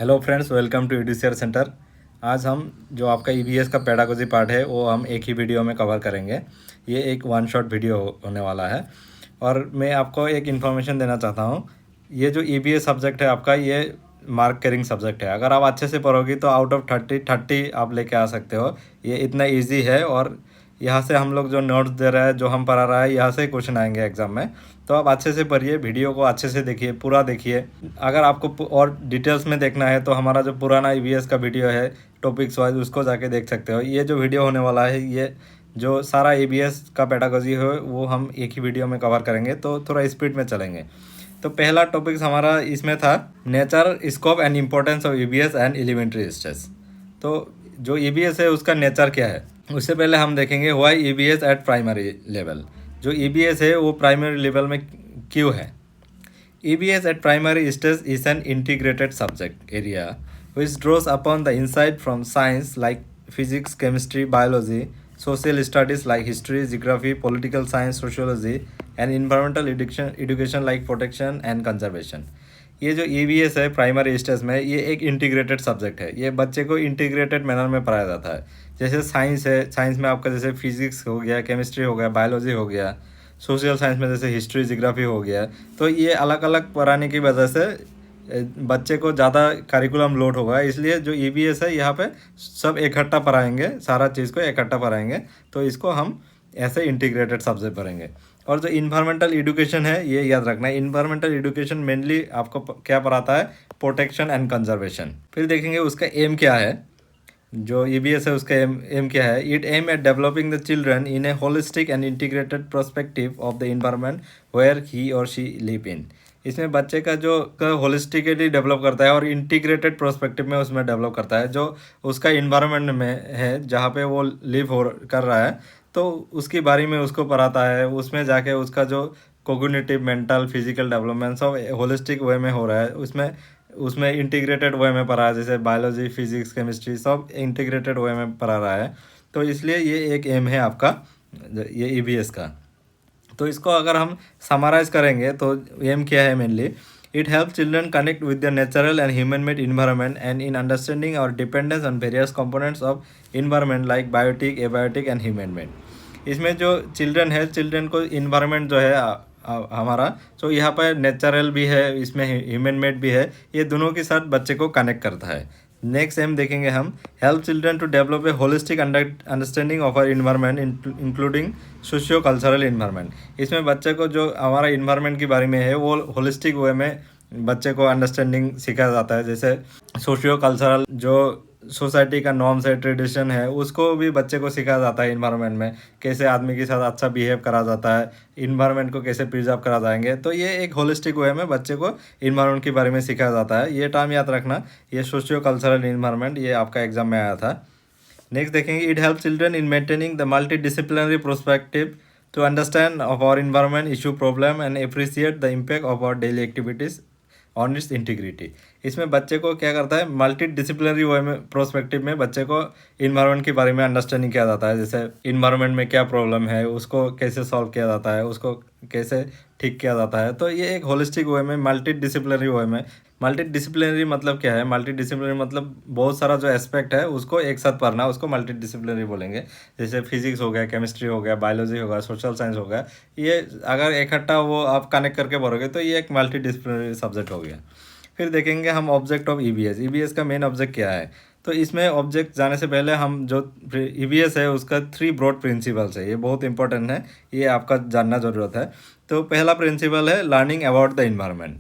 Hello friends, welcome to Edusear centre. आज हम जो आपका ईवीएस का पेडागोजी पार्ट है वो हम एक ही वीडियो में कवर करेंगे। ये एक वन शॉट वीडियो होने वाला है और मैं आपको एक इन्फॉर्मेशन देना चाहता हूँ। ये जो ईवीएस सब्जेक्ट है आपका, ये मार्क करिंग सब्जेक्ट है। अगर आप अच्छे से पढ़ोगी तो आउट ऑफ 30 आप लेके आ सकते हो। ये इतना ईजी है और यहाँ से हम लोग जो नोट्स दे रहा है, जो हम पढ़ा रहा है, यहाँ से क्वेश्चन आएंगे एग्जाम में। तो आप अच्छे से पढ़िए, वीडियो को अच्छे से देखिए, पूरा देखिए। अगर आपको और डिटेल्स में देखना है तो हमारा जो पुराना ईवीएस का वीडियो है टॉपिक्स वाइज, उसको जाके देख सकते हो। ये जो वीडियो होने वाला है, ये जो सारा ईवीएस का पेडागोजी है वो हम एक ही वीडियो में कवर करेंगे, तो थोड़ा स्पीड में चलेंगे। तो पहला टॉपिक हमारा इसमें था nature, scope and importance of EVS and elementary stage. तो जो ईवीएस है उसका नेचर क्या है, उससे पहले हम देखेंगे why EVS eight primary level. जो ईवीएस है वो प्राइमरी लेवल में क्यों है। EBS at primary stage is an integrated subject area which draws upon the insight from science like physics, chemistry, biology, social studies like history, geography, political science, sociology, and environmental education like protection and conservation। ये जो EVS है primary stage में, ये एक integrated subject है। ये बच्चे को इंटीग्रेटेड मैनर में पढ़ाया जाता है। जैसे साइंस है, साइंस में आपका जैसे फिजिक्स हो गया, केमिस्ट्री हो गया, बायोलॉजी हो गया। सोशल साइंस में जैसे हिस्ट्री, जियोग्राफी हो गया। तो ये अलग अलग पढ़ाने की वजह से बच्चे को ज़्यादा करिकुलम लोड होगा, इसलिए जो EVS है यहाँ पे सब इकट्ठा पढ़ाएंगे, सारा चीज़ को इकट्ठा पढ़ाएंगे। तो इसको हम ऐसे इंटीग्रेटेड सब्जेक्ट पढ़ेंगे। और जो इन्वायरमेंटल एजुकेशन है, ये याद रखना है, इन्वायरमेंटल एजुकेशन मेनली आपको क्या पढ़ाता है, प्रोटेक्शन एंड कंजर्वेशन। फिर देखेंगे उसका एम क्या है। जो EBS है उसका एम क्या है। It aim at developing the children in a holistic and integrated perspective of the environment where he और शी लिव इन। इसमें बच्चे का जो होलिस्टिकली डेवलप करता है और इंटीग्रेटेड पर्सपेक्टिव में उसमें डेवलप करता है। जो उसका इन्वायरमेंट में है जहाँ पे वो लिव हो कर रहा है, तो उसके बारे में उसको पढ़ाता है। उसमें जाके उसका जो कोग्निटिव, मेंटल, फिजिकल डेवलपमेंट सब होलिस्टिक वे में हो रहा है। उसमें उसमें इंटीग्रेटेड वे में पढ़ा है, जैसे बायोलॉजी, फिजिक्स, केमिस्ट्री सब इंटीग्रेटेड वे में पढ़ा रहा है। तो इसलिए ये एक एम है आपका, ये EVS का। तो इसको अगर हम समराइज करेंगे तो एम क्या है mainly. It help children connect with the natural and human made environment and in understanding our dependence on various components of environment like biotic, abiotic and human made. इसमें जो चिल्ड्रन है, children को environment जो है हमारा, तो यहाँ पर नेचुरल भी है, इसमें ह्यूमन मेड भी है, ये दोनों के साथ बच्चे को कनेक्ट करता है। नेक्स्ट एम देखेंगे हम, help children to develop a holistic understanding of our environment including socio cultural environment. इसमें बच्चे को जो हमारा इन्वायरमेंट के बारे में है वो होलिस्टिक वे में बच्चे को अंडरस्टैंडिंग सिखाया जाता है। जैसे सोशियो कल्चरल जो सोसाइटी का नॉर्म्स है, ट्रेडिशन है, उसको भी बच्चे को सिखाया जाता है। इन्वायरमेंट में कैसे आदमी के साथ अच्छा बिहेव करा जाता है, इन्वायरमेंट को कैसे प्रिजर्व करा जाएंगे। तो ये एक होलिस्टिक वे में बच्चे को इन्वायरमेंट के बारे में सिखाया जाता है। ये टर्म याद रखना, ये सोशियो कल्चरल इन्वायरमेंट, ये आपका एग्जाम में आया था। नेक्स्ट देखेंगे, it help children in maintaining the multi disciplinary prospective to understand of our environment issue problem and appreciate the impact of our daily activities on its integrity. इसमें बच्चे को क्या करता है, मल्टी डिसिप्लिनरी वे में प्रोस्पेक्टिव में बच्चे को इन्वायरमेंट के बारे में अंडरस्टैंडिंग किया जाता है। जैसे इन्वायरमेंट में क्या प्रॉब्लम है, उसको कैसे सॉल्व किया जाता है, उसको कैसे ठीक किया जाता है। तो ये एक होलिस्टिक वे में, मल्टी डिसिप्लिनरी वे में। मल्टी डिसिप्लिनरी मतलब क्या है, मल्टी डिसिप्लिनरी मतलब बहुत सारा जो एस्पेक्ट है उसको एक साथ पढ़ना, उसको मल्टी डिसिप्लिनरी बोलेंगे। जैसे फिजिक्स हो गया, केमिस्ट्री हो गया, बायोलॉजी हो गया, सोशल साइंस हो गया। ये अगर इकट्ठा वो आप कनेक्ट करके पढ़ोगे तो ये एक मल्टी डिसिप्लिनरी सब्जेक्ट हो गया। फिर देखेंगे हम ऑब्जेक्ट ऑफ EVS का मेन ऑब्जेक्ट क्या है। तो इसमें ऑब्जेक्ट जाने से पहले हम जो EVS है उसका 3 ब्रॉड प्रिंसिपल्स है, ये बहुत इंपॉर्टेंट है, ये आपका जानना ज़रूरत है। तो पहला प्रिंसिपल है learning about the environment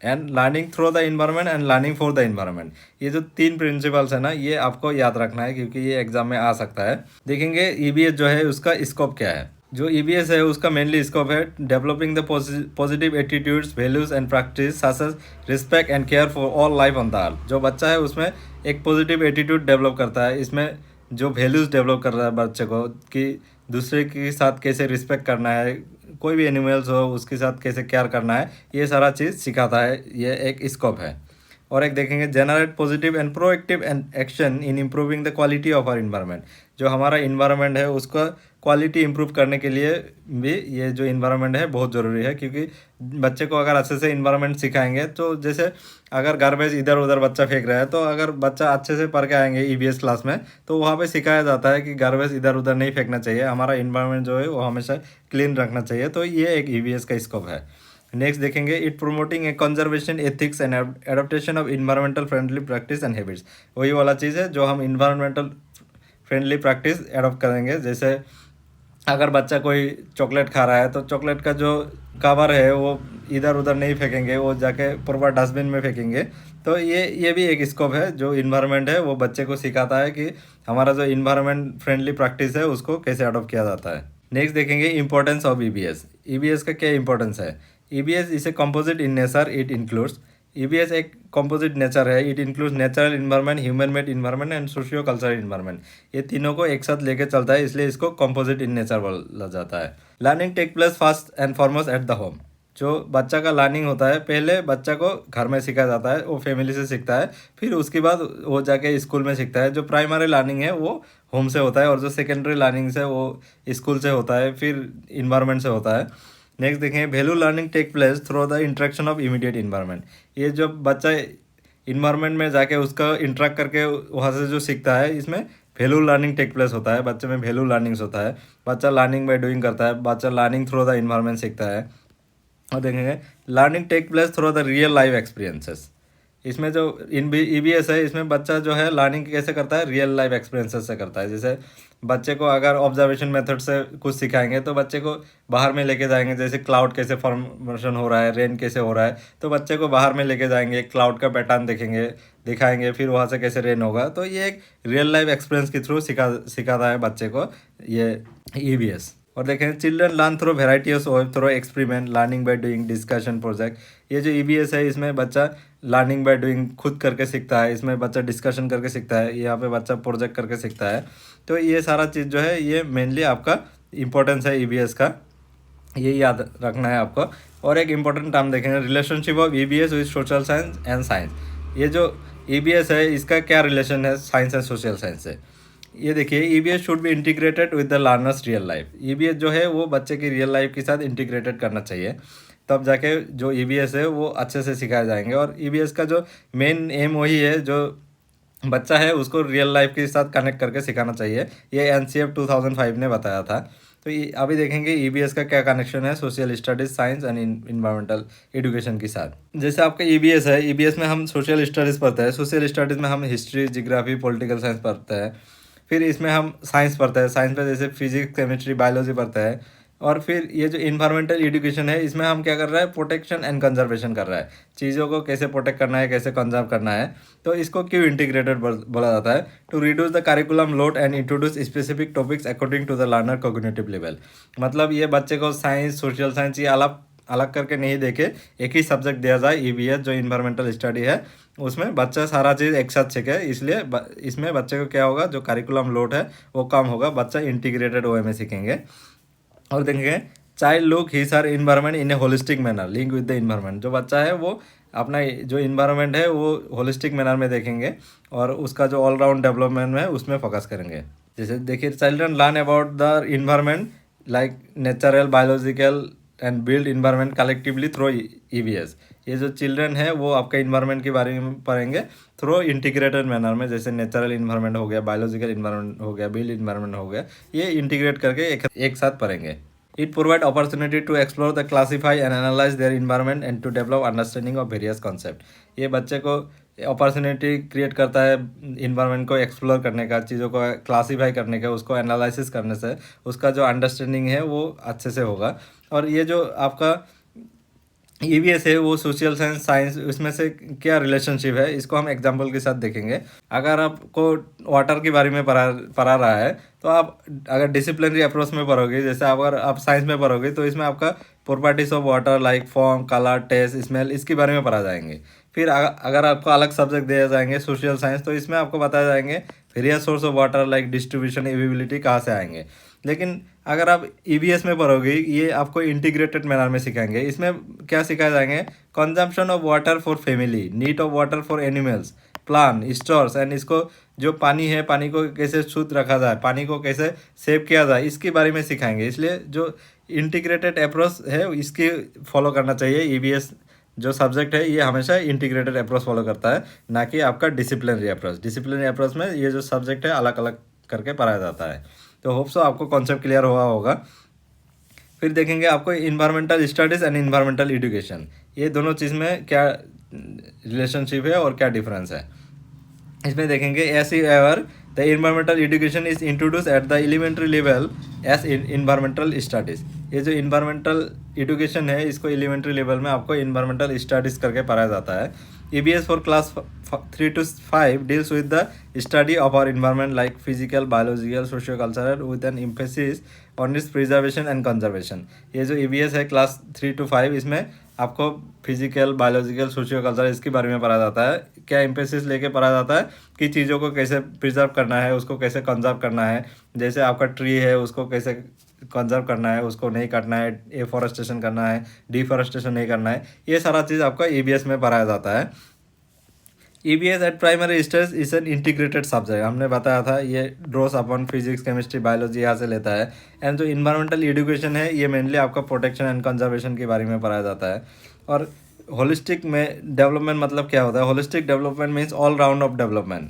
and learning through the environment and learning for the environment. ये जो 3 प्रिंसिपल्स है ना, ये आपको याद रखना है क्योंकि ये एग्जाम में आ सकता है। देखेंगे EVS जो है उसका स्कोप क्या है। जो EVS है उसका मेनली स्कोप है developing the positive attitudes, values and practice such as respect and care for all life on the earth. जो बच्चा है उसमें एक पॉजिटिव एटीट्यूड डेवलप करता है, इसमें जो वैल्यूज़ डेवलप कर रहा है बच्चे को कि दूसरे के साथ कैसे रिस्पेक्ट करना है, कोई भी एनिमल्स हो उसके साथ कैसे केयर करना है, ये सारा चीज़ सिखाता है। ये एक स्कोप है। और एक देखेंगे generate positive and proactive and action in improving the quality of our environment. जो हमारा इन्वायरमेंट है उसका क्वालिटी इंप्रूव करने के लिए भी ये जो इन्वायरमेंट है बहुत ज़रूरी है, क्योंकि बच्चे को अगर अच्छे से इन्वायरमेंट सिखाएंगे तो जैसे अगर गार्बेज इधर उधर बच्चा फेंक रहा है तो अगर बच्चा अच्छे से पढ़ के आएंगे ईवीएस क्लास में तो वहाँ पे सिखाया जाता है कि गार्बेज इधर उधर नहीं फेंकना चाहिए, हमारा इन्वायरमेंट जो है वो हमेशा क्लीन रखना चाहिए। तो ये एक ईवीएस का स्कोप है। नेक्स्ट देखेंगे it promoting A conservation ethics and adaptation of environmental friendly practice and habits. वही वाला चीज़ है जो हम इन्वायरमेंटल फ्रेंडली प्रैक्टिस एडॉप्ट करेंगे। जैसे अगर बच्चा कोई चॉकलेट खा रहा है तो चॉकलेट का जो कवर है वो इधर उधर नहीं फेंकेंगे, वो जाके प्रॉपर डस्टबिन में फेंकेंगे। तो ये भी एक स्कोप है जो इन्वायरमेंट है वो बच्चे को सिखाता है कि हमारा जो इन्वायरमेंट फ्रेंडली प्रैक्टिस है उसको कैसे अडॉप्ट किया जाता है। नेक्स्ट देखेंगे इंपॉर्टेंस ऑफ ईबीएस। ईबीएस का क्या इंपॉर्टेंस है? EBS is a composite in nature, it includes. EBS एक कंपोजिट नेचर है, it includes natural environment, human made environment and socio cultural environment. ये तीनों को एक साथ लेके चलता है, इसलिए इसको कंपोजिट इन नेचर बोला जाता है। Learning take place first and foremost at the home. जो बच्चा का लर्निंग होता है पहले बच्चा को घर में सिखाया जाता है, वो फैमिली से सीखता है, फिर उसके बाद वो जाके स्कूल में सीखता है। जो प्राइमरी लर्निंग है वो होम से होता है और जो सेकेंडरी लर्निंग है वो स्कूल से होता है, फिर इन्वायरमेंट से होता है। नेक्स्ट देखें value learning take place through the interaction of immediate environment. ये जब बच्चा इन्वायरमेंट में जाके उसका इंटरेक्ट करके वहाँ से जो सीखता है, इसमें वैल्यू लर्निंग टेक प्लेस होता है। बच्चे में वैल्यू लर्निंग्स होता है, बच्चा लर्निंग बाय डूइंग करता है, बच्चा लर्निंग थ्रू द इन्वायरमेंट सीखता है। और देखेंगे learning take place through the real life experiences. इसमें जो ईबीएस है इसमें बच्चा जो है लर्निंग कैसे करता है, रियल लाइफ एक्सपीरियंसेस से करता है। जैसे बच्चे को अगर ऑब्जर्वेशन मेथड से कुछ सिखाएंगे तो बच्चे को बाहर में लेके जाएंगे, जैसे क्लाउड कैसे फॉर्मेशन हो रहा है, रेन कैसे हो रहा है, तो बच्चे को बाहर में लेके जाएंगे, क्लाउड का पैटर्न देखेंगे, दिखाएंगे, फिर वहाँ से कैसे रेन होगा। तो ये एक रियल लाइफ एक्सपीरियंस के थ्रू सिखाता है बच्चे को ये ईबीएस। और देखें children learn through variety of web through experiment, learning by doing, discussion, project. ये जो ईबीएस है इसमें बच्चा लर्निंग बाय डूइंग खुद करके सीखता है, इसमें बच्चा डिस्कशन करके सीखता है, यहाँ पे बच्चा प्रोजेक्ट करके सीखता है। तो ये सारा चीज़ जो है ये मेनली आपका इम्पोर्टेंस है ईबीएस का, ये याद रखना है आपको। और एक इम्पोर्टेंट टर्म देखेंगे relationship of EBS with social science and science. ये जो ईबीएस है इसका क्या रिलेशन है साइंस एंड सोशल साइंस से? ये देखिए EBS should be integrated with the learners real life. EBS जो है वो बच्चे की रियल लाइफ के साथ इंटीग्रेटेड करना चाहिए, तब जाके जो ईबीएस है वो अच्छे से सिखाए जाएंगे। और ईबीएस का जो मेन एम वही है, जो बच्चा है उसको रियल लाइफ के साथ कनेक्ट करके सिखाना चाहिए। ये एनसीएफ 2005 ने बताया था। तो अभी देखेंगे ईबीएस का क्या कनेक्शन है social studies, science and environmental education के साथ। जैसे आपका ईबीएस है, ईबीएस में हम सोशल स्टडीज़ पढ़ते हैं, सोशल स्टडीज़ में हम हिस्ट्री, जियोग्राफी, पॉलिटिकल साइंस पढ़ते हैं। फिर इसमें हम साइंस पढ़ते हैं, साइंस में जैसे फिजिक्स, केमिस्ट्री, बायोलॉजी पढ़ते हैं। और फिर ये जो इन्वायरमेंटल एजुकेशन है इसमें हम क्या कर रहा है, प्रोटेक्शन एंड कंजर्वेशन कर रहा है, चीज़ों को कैसे प्रोटेक्ट करना है, कैसे कंजर्व करना है। तो इसको क्यों इंटीग्रेटेड बोला जाता है? To reduce the curriculum load and introduce specific topics according to the learner cognitive level. मतलब ये बच्चे को साइंस, सोशल साइंस ये अलग अलग करके नहीं देखे, एक ही सब्जेक्ट दिया जाए ईबीएस जो इन्वायरमेंटल स्टडी है, उसमें बच्चा सारा चीज़ एक साथ सीखे। इसलिए इसमें बच्चे को क्या होगा, जो करिकुलम लोड है वो कम होगा, बच्चा इंटीग्रेटेड वे में सीखेंगे। और देखेंगे child look his her environment in a holistic manner, link with the environment. जो बच्चा है वो अपना जो इन्वायरमेंट है वो होलिस्टिक मैनर में देखेंगे और उसका जो ऑलराउंड डेवलपमेंट है उसमें फोकस करेंगे। जैसे देखिए children learn about the environment like natural, biological and build environment collectively through EBS. ये जो चिल्ड्रन है वो आपका इन्वायरमेंट के बारे में पढ़ेंगे थ्रू इंटीग्रेटेड मैनर में, जैसे नेचुरल इन्वायरमेंट हो गया, बायोलॉजिकल इन्वायरमेंट हो गया, बिल्ड इन्वायरमेंट हो गया, ये इंटीग्रेट करके एक साथ पढ़ेंगे। It provide opportunity to explore the classify and analyse their environment and to develop understanding of various concept. ये बच्चे को अपॉर्चुनिटी क्रिएट करता है इन्वायरमेंट को एक्सप्लोर करने का, चीज़ों को क्लासीफाई करने का, उसको एनालिसिस करने से उसका जो अंडरस्टैंडिंग है वो अच्छे से होगा। और ये जो आपका ईबीएस है वो सोशल साइंस, साइंस, उसमें से क्या रिलेशनशिप है इसको हम एग्जांपल के साथ देखेंगे। अगर आपको वाटर के बारे में पढ़ा रहा है तो आप अगर डिसिप्लिनरी अप्रोच में पढ़ोगे, जैसे अगर आप साइंस में पढ़ोगे तो इसमें आपका properties of water like form, colour, taste, smell, इसके बारे में पढ़ा जाएंगे। फिर अगर आपको अलग सब्जेक्ट दिए जाएंगे सोशल साइंस, तो इसमें आपको बताया जाएंगे various source of water like distribution, availability कहाँ से आएंगे। लेकिन अगर आप ईवीएस में पढ़ोगे ये आपको इंटीग्रेटेड मैनर में सिखाएंगे। इसमें क्या सिखाए जाएंगे, consumption of water for family, need of water for animals, plan stores and इसको जो पानी है पानी को कैसे शुद्ध रखा जाए, पानी को कैसे सेव किया जाए, इसके बारे में सिखाएंगे। इसलिए जो इंटीग्रेटेड अप्रोच है इसकी फॉलो करना चाहिए। ईवीएस जो सब्जेक्ट है ये हमेशा इंटीग्रेटेड अप्रोच फॉलो करता है, ना कि आपका डिसिप्लिनरी अप्रोच। डिसिप्लिनरी अप्रोच में ये जो सब्जेक्ट है अलग अलग करके पढ़ाया जाता है। तो होप सो आपको कॉन्सेप्ट क्लियर हुआ होगा। फिर देखेंगे आपको environmental studies and environmental education, ये दोनों चीज़ में क्या रिलेशनशिप है और क्या डिफरेंस है। इसमें देखेंगे as ever the environmental education is introduce at the elementary level as environmental studies. ये जो इन्वायरमेंटल एजुकेशन है इसको एलिमेंट्री लेवल में आपको इन्वायरमेंटल स्टडीज़ करके पढ़ाया जाता है। EBS for class 3 to 5 deals with the study of our environment like physical, biological, socio-cultural with an emphasis on its preservation and conservation। ये जो EBS है क्लास 3 to 5 इसमें आपको फिजिकल, बायोलॉजिकल, सोशियो कल्चर इसके बारे में पढ़ा जाता है। क्या एम्फेसिस लेके पढ़ा जाता है कि चीज़ों को कैसे प्रिजर्व करना है, उसको कैसे कंजर्व करना है। जैसे आपका ट्री है उसको कैसे कंजर्व करना है, उसको नहीं काटना है, एफॉरेस्टेशन करना है, डिफॉरेस्टेशन नहीं करना है, ये सारा चीज़ आपका EBS में पढ़ाया जाता है। EBS eight primary stage is an integrated subject, हमने बताया था ये ड्रॉस अपॉन फिजिक्स, केमिस्ट्री, बायोलॉजी यहाँ से लेता है। एंड जो इन्वायरमेंटल एजुकेशन है ये मेनली आपका प्रोटेक्शन एंड कंजर्वेशन के बारे में पढ़ाया जाता है। और होलिस्टिक में डेवलपमेंट मतलब क्या होता है, holistic development means all round of development.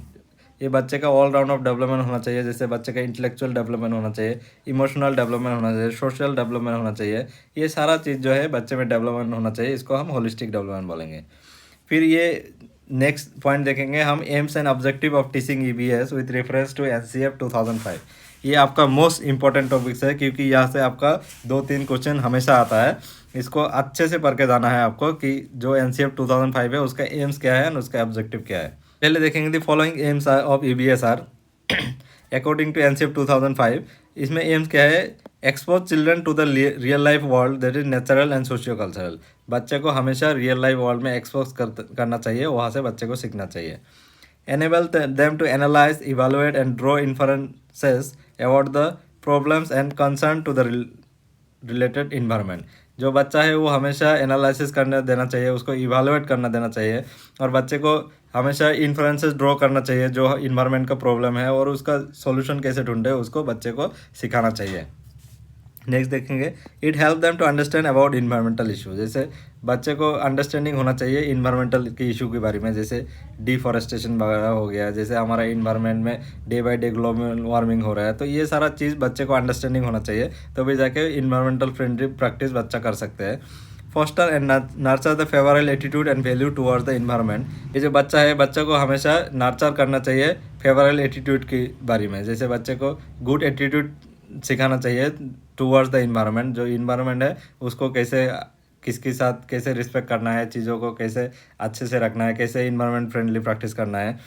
ये बच्चे का ऑल राउंड ऑफ डेवलपमेंट होना चाहिए। जैसे बच्चे का इंटेलेक्चुअल डेवलपमेंट होना चाहिए, इमोशनल डेवलपमेंट होना चाहिए, सोशल डेवलपमेंट होना चाहिए। ये सारा चीज़ जो है बच्चे में डेवलपमेंट होना चाहिए, इसको हम होलिस्टिक डेवलपमेंट बोलेंगे। फिर ये नेक्स्ट पॉइंट देखेंगे हम, aims and objective of teaching EBS with reference to NCF 2005। ये आपका मोस्ट इंपॉर्टेंट टॉपिक्स है क्योंकि यहाँ से आपका 2-3 क्वेश्चन हमेशा आता है। इसको अच्छे से पढ़ के जाना है आपको कि जो NCF 2005 है उसका एम्स क्या है और उसका ऑब्जेक्टिव क्या है। पहले देखेंगे the following aims of EBS are according to NCF 2005। इसमें एम्स क्या है, expose children to the real life world that is natural and socio cultural. बच्चे को हमेशा रियल लाइफ वर्ल्ड में एक्सपोज करना चाहिए, वहाँ से बच्चे को सीखना चाहिए। Enable them to analyse, evaluate and draw inferences about the problems and concern to the related environment. जो बच्चा है वो हमेशा एनालिसिस करने देना चाहिए, उसको इवेलुएट करना देना चाहिए और बच्चे को हमेशा इन्फ्लुएंसेस ड्रॉ करना चाहिए जो इन्वायरमेंट का प्रॉब्लम है और उसका सॉल्यूशन कैसे ढूंढे उसको बच्चे को सिखाना चाहिए। नेक्स्ट देखेंगे, it help them to understand about environmental issue. जैसे बच्चे को अंडरस्टैंडिंग होना चाहिए इन्वायरमेंटल के इशू के बारे में, जैसे डिफॉरेस्टेशन वगैरह हो गया, जैसे हमारा इन्वायरमेंट में day by day global warming हो रहा है, तो ये सारा चीज़ बच्चे को अंडरस्टैंडिंग होना चाहिए, तो भी जाके इन्वायरमेंटल फ्रेंडली प्रैक्टिस बच्चा कर सकते हैं। Foster and nurture the favourable attitude and value towards the environment. ये जो बच्चा है बच्चे को हमेशा नर्चर करना चाहिए फेवरेबल एटीट्यूड के बारे में। जैसे बच्चे को गुड एटीट्यूड सिखाना चाहिए टुवर्ड्स द इन्वायरमेंट। जो इन्वायरमेंट है उसको कैसे किसके साथ कैसे रिस्पेक्ट करना है, चीज़ों को कैसे अच्छे से रखना है, कैसे इन्वायरमेंट फ्रेंडली प्रैक्टिस करना है।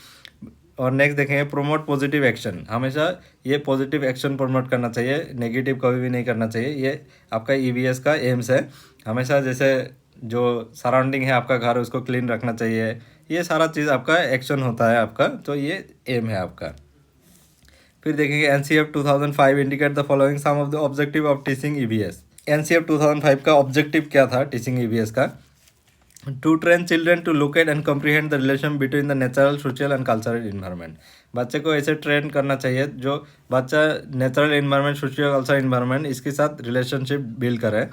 और नेक्स्ट देखेंगे, प्रोमोट पॉजिटिव एक्शन। हमेशा ये पॉजिटिव एक्शन प्रमोट करना चाहिए, नेगेटिव कभी भी नहीं करना चाहिए। ये आपका EBS का एम्स है। हमेशा जैसे जो सराउंडिंग है आपका घर उसको क्लीन रखना चाहिए, ये सारा चीज़ आपका एक्शन होता है आपका, तो ये एम है आपका। फिर देखेंगे NCF 2005 indicate the following some of the objective of teaching EBS। NCF 2005 का ऑब्जेक्टिव क्या था टीचिंग EBS का, to train children to locate and comprehend the relation between the natural, social and cultural environment. बच्चे को ऐसे train करना चाहिए जो बच्चा natural environment, social cultural environment इसके साथ रिलेशनशिप बिल्ड करे।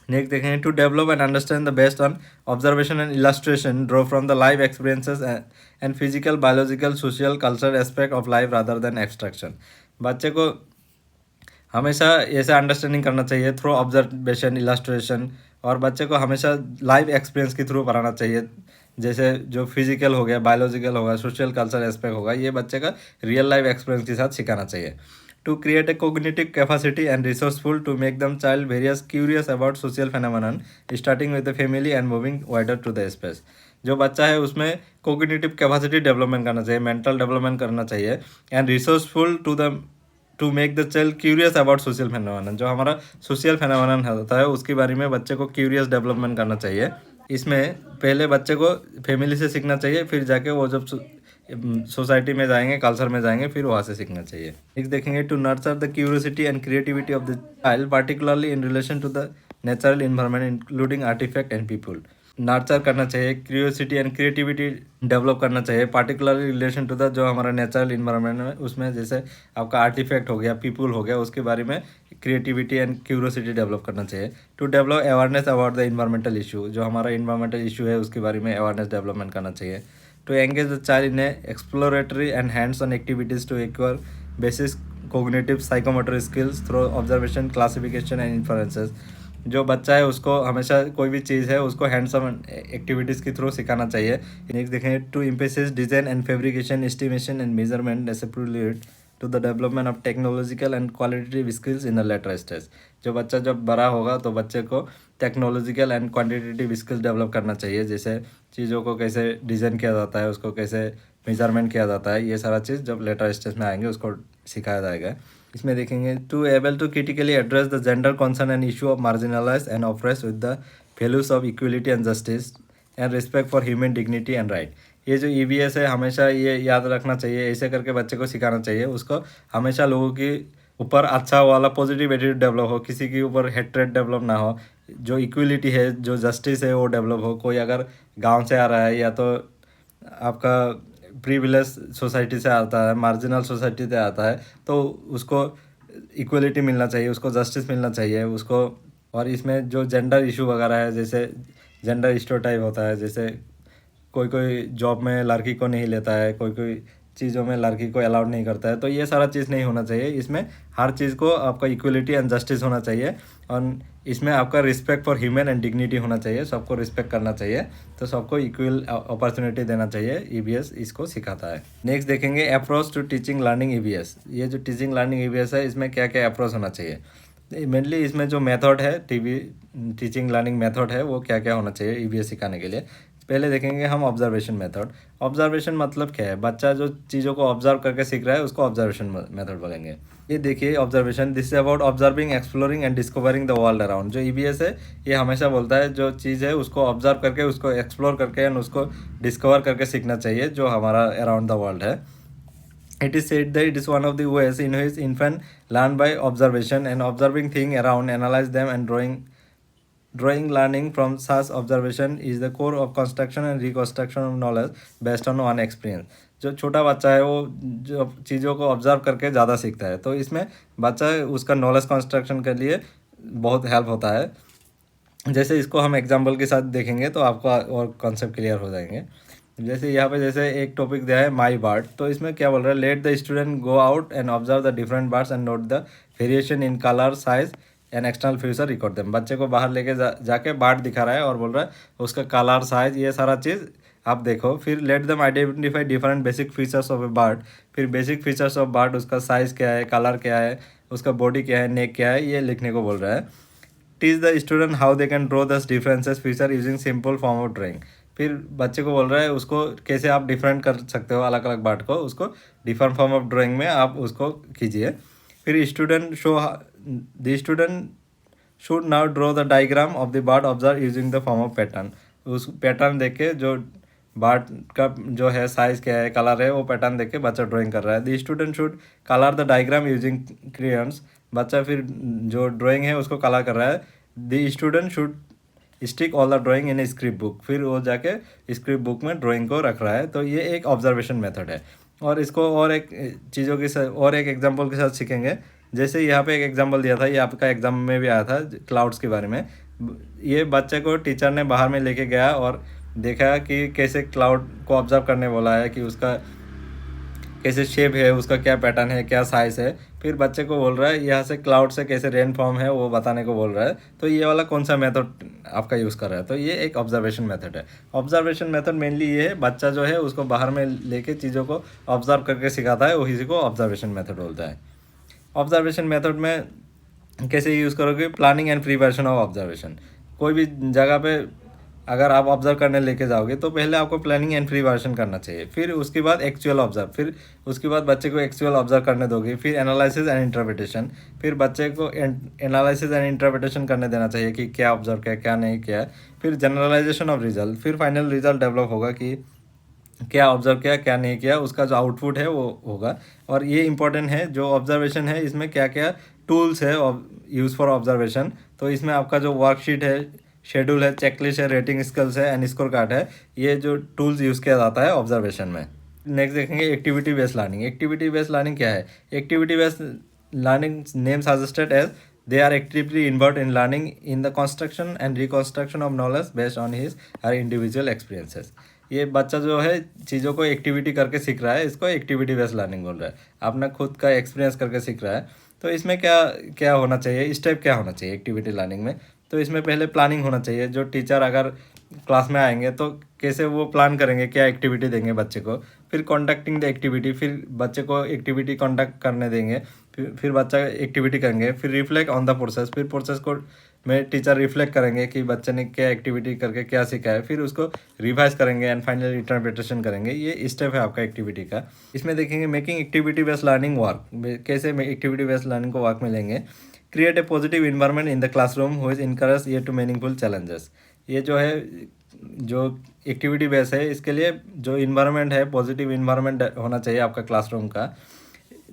नेक्स्ट देखेंगे, to develop and understand the best on observation and illustration draw from the life experiences and physical, biological, social, cultural aspect of life rather than abstraction. बच्चे को हमेशा ऐसे understanding करना चाहिए थ्रू ऑब्जर्वेशन, इलस्ट्रेशन, और बच्चे को हमेशा लाइव एक्सपीरियंस के थ्रू पढ़ाना चाहिए। जैसे जो फिजिकल हो गया, बायोलॉजिकल होगा, सोशल कल्चरल एस्पेक्ट होगा, ये बच्चे का रियल लाइफ एक्सपीरियंस के साथ सिखाना चाहिए। To create a cognitive capacity and resourceful to make them child various curious about social phenomenon starting with the family and moving wider to the space. जो बच्चा है उसमें कोग्निटिव कैपेसिटी डेवलपमेंट करना चाहिए, मेंटल डेवलपमेंट करना चाहिए, and resourceful to make the child curious about social phenomenon. जो हमारा सोशल फेनोमेनन होता है उसके बारे में बच्चे को क्यूरियस डेवलपमेंट करना चाहिए। इसमें पहले बच्चे को फैमिली से सीखना चाहिए, फिर जाके वो जब सोसाइटी में जाएंगे, कल्चर में जाएंगे, फिर वहाँ से सीखना चाहिए। नेक्स्ट देखेंगे to nurture the curiosity and creativity of the child particularly in relation to the natural environment including artefact and people. Nurture करना चाहिए, क्यूरियोसिटी एंड क्रिएटिविटी डेवलप करना चाहिए, पार्टिकुलरली रिलेशन टू द जो हमारा नेचुरल इन्वायरमेंट है उसमें, जैसे आपका आर्टिफैक्ट हो गया, पीपल हो गया, उसके बारे में क्रिएटिविटी एंड क्यूरियोसिटी डेवलप करना चाहिए। To develop awareness about the environmental issue, जो हमारा इन्वायरमेंटल इशू है उसके बारे में अवेयरनेस डेवलपमेंट करना चाहिए। To engage the child in exploratory and hands on activities to acquire basis cognitive psychomotor skills through observation, classification and influences. जो बच्चा है उसको हमेशा कोई भी चीज़ है उसको हैंड्स ऑन एक्टिविटीज़ के थ्रू सिखाना चाहिए। नेक्स्ट देखेंगे to emphasis design and fabrication, estimation and measurement as a prelude to the development of technological and qualitative skills in the later stage. जो बच्चा जब बड़ा होगा तो बच्चे को technological and quantitative skills develop करना चाहिए, जैसे चीज़ों को कैसे डिज़ाइन किया जाता है, उसको कैसे मेजरमेंट किया जाता है, ये सारा चीज़ जब लेटर स्टेज में आएंगे उसको सिखाया जाएगा। इसमें देखेंगे to able to critically address the gender concern and issue of marginalise and oppress with the values of equality and justice and respect for human dignity and right. ये जो ईवीएस है हमेशा ये याद रखना चाहिए, ऐसे करके बच्चे को सिखाना चाहिए, उसको हमेशा लोगों के ऊपर अच्छा वाला पॉजिटिव एटीट्यूड डेवलप हो, किसी के ऊपर हेट्रेड डेवलप ना हो, जो इक्वलिटी है, जो जस्टिस है वो डेवलप हो। कोई अगर गांव से आ रहा है या तो आपका प्रीविलेज सोसाइटी से आता है, मार्जिनल सोसाइटी से आता है, तो उसको इक्वलिटी मिलना चाहिए, उसको जस्टिस मिलना चाहिए उसको। और इसमें जो जेंडर इशू वगैरह है, जैसे जेंडर स्टेरियोटाइप होता है, जैसे कोई कोई जॉब में लड़की को नहीं लेता है, कोई कोई चीज़ों में लड़की को अलाउड नहीं करता है, तो ये सारा चीज़ नहीं होना चाहिए। इसमें हर चीज़ को आपका इक्वलिटी एंड जस्टिस होना चाहिए, और इसमें आपका respect for human and dignity होना चाहिए, सबको रिस्पेक्ट करना चाहिए, तो सबको इक्वल अपॉर्चुनिटी देना चाहिए। ईवीएस इसको सिखाता है। नेक्स्ट देखेंगे approach to teaching learning EVS. ये जो टीचिंग लर्निंग ईवीएस है इसमें क्या क्या अप्रोच होना चाहिए। मेनली इसमें जो मेथड है, टीचिंग लर्निंग मेथड है, वो क्या क्या होना चाहिए ईवीएस सिखाने के लिए। पहले देखेंगे हम ऑब्जर्वेशन मेथड। ऑब्जर्वेशन मतलब क्या है, बच्चा जो चीज़ों को ऑब्जर्व करके सीख रहा है उसको ऑब्जर्वेशन मेथड बोलेंगे। ये देखिए observation, this is about observing, exploring and discovering the world around. जो ईवीएस है ये हमेशा बोलता है जो चीज़ है उसको ऑब्जर्व करके, उसको एक्सप्लोर करके एंड उसको डिस्कवर करके सीखना चाहिए जो हमारा अराउंड द वर्ल्ड है। It is said that it is one of the ways in which infant learn by observation and observing things around, analyze them and drawing learning from such observation is the core of construction and reconstruction of knowledge based on one experience। जो छोटा बच्चा है वो जो चीज़ों को observe करके ज़्यादा सीखता है, तो इसमें बच्चा उसका नॉलेज कंस्ट्रक्शन के लिए बहुत हेल्प होता है। जैसे इसको हम एग्जाम्पल के साथ देखेंगे तो आपको और कॉन्सेप्ट क्लियर हो जाएंगे। जैसे यहाँ पे जैसे एक टॉपिक दिया है माई बर्ड, तो इसमें क्या बोल रहा है, let the student go out and observe the different birds and note the variation in colour, size and external future, record them. बच्चे को बाहर लेके जाके बर्ड दिखा रहा है और बोल रहा है उसका कलर, साइज, ये सारा चीज़ आप देखो। फिर let them identify different basic features of A bird. फिर बेसिक फीचर्स ऑफ बर्ड, उसका साइज़ क्या है, कलर क्या है, उसका बॉडी क्या है, नेक क्या है, ये लिखने को बोल रहा है। Teach the student how they can draw this differences feature using simple form of drawing. फिर बच्चे को बोल रहा है उसको कैसे आप डिफरेंट कर सकते हो अलग अलग बर्ड को, उसको डिफरेंट फॉर्म ऑफ ड्राइंग में आप उसको कीजिए। फिर student should now draw the diagram of the bird observe using the form of pattern. उस पैटर्न देख के जो बर्ड का जो है साइज क्या है, कलर है, वो पैटर्न देख के बच्चा ड्राइंग कर रहा है। The student should colour the diagram using crayons. बच्चा फिर जो ड्राइंग है उसको कलर कर रहा है। The student should stick all the drawing in A script book. फिर वो जाके स्क्रिप्ट बुक में ड्राइंग को रख रहा है। तो ये एक ऑब्जर्वेशन मेथड है। और इसको और एक चीज़ों के साथ और एक एग्जांपल के साथ सीखेंगे। जैसे यहाँ पे एक एग्जांपल दिया था, ये आपका एग्जाम में भी आया था क्लाउड्स के बारे में। ये बच्चे को टीचर ने बाहर में लेके गया और देखा कि कैसे क्लाउड को ऑब्जर्व करने बोला है, कि उसका कैसे शेप है, उसका क्या पैटर्न है, क्या साइज़ है। फिर बच्चे को बोल रहा है यहाँ से क्लाउड से कैसे रेन फॉर्म है वो बताने को बोल रहा है। तो ये वाला कौन सा मेथड आपका यूज़ कर रहा है, तो ये एक ऑब्जर्वेशन मेथड है। ऑब्जर्वेशन मेथड मेनली ये है, बच्चा जो है उसको बाहर में लेके चीज़ों को ऑब्जर्व करके सिखाता है, वही को ऑब्जर्वेशन मेथड बोलता है। ऑब्जर्वेशन मेथड में कैसे यूज़ करोगे, planning and preparation of observation. कोई भी जगह पे अगर आप ऑब्जर्व करने लेके जाओगे तो पहले आपको प्लानिंग एंड प्रिपरेशन करना चाहिए, फिर उसके बाद एक्चुअल ऑब्जर्व, फिर उसके बाद बच्चे को एक्चुअल ऑब्जर्व करने दोगे, फिर एनालिसिस एंड इंटरप्रिटेशन। फिर बच्चे को एनालिसिस एंड इंटरप्रिटेशन करने देना चाहिए कि क्या ऑब्जर्व किया क्या नहीं किया। फिर जनरलाइजेशन ऑफ रिजल्ट, फिर फाइनल रिजल्ट डेवलप होगा कि क्या ऑब्जर्व किया क्या नहीं किया, उसका जो आउटपुट है वो होगा। और ये इंपॉर्टेंट है, जो ऑब्जर्वेशन है इसमें क्या क्या टूल्स है यूज़ फॉर ऑब्जर्वेशन। तो इसमें आपका जो वर्कशीट है, शेड्यूल है, चेकलिस्ट है, रेटिंग स्किल्स है एंड स्कोर कार्ड है, ये जो टूल्स यूज़ किया जाता है ऑब्जर्वेशन में। नेक्स्ट देखेंगे activity based learning. Activity based learning क्या है? Activity based learning name suggested as they are actively involved in learning in the construction and reconstruction of knowledge based on his her individual experiences। ये बच्चा जो है चीज़ों को activity करके सीख रहा है, इसको एक्टिविटी बेस्ड लर्निंग बोल रहा है, अपना खुद का एक्सपीरियंस करके सीख रहा है। तो इसमें क्या क्या होना चाहिए, स्टेप क्या होना चाहिए एक्टिविटी लर्निंग में? तो इसमें पहले प्लानिंग होना चाहिए। जो टीचर अगर क्लास में आएंगे तो कैसे वो प्लान करेंगे, क्या एक्टिविटी देंगे बच्चे को। फिर कंडक्टिंग द एक्टिविटी, फिर बच्चे को एक्टिविटी कंडक्ट करने देंगे, फिर बच्चा एक्टिविटी करेंगे। फिर रिफ्लेक्ट ऑन द प्रोसेस, फिर प्रोसेस को में टीचर रिफ्लेक्ट करेंगे कि बच्चे ने क्या एक्टिविटी करके क्या सीखा है, फिर उसको रिवाइज करेंगे एंड फाइनली इंटरप्रिटेशन करेंगे। ये स्टेप है आपका एक्टिविटी का। इसमें देखेंगे making activity based learning work, कैसे एक्टिविटी बेस्ड लर्निंग को वर्क में लेंगे। Create a positive environment in the classroom who is encourage ये टू मीनिंगफुल चैलेंजेस। ये जो है जो एक्टिविटी बेस है, इसके लिए जो इन्वायरमेंट है पॉजिटिव इन्वायरमेंट होना चाहिए आपका क्लासरूम का।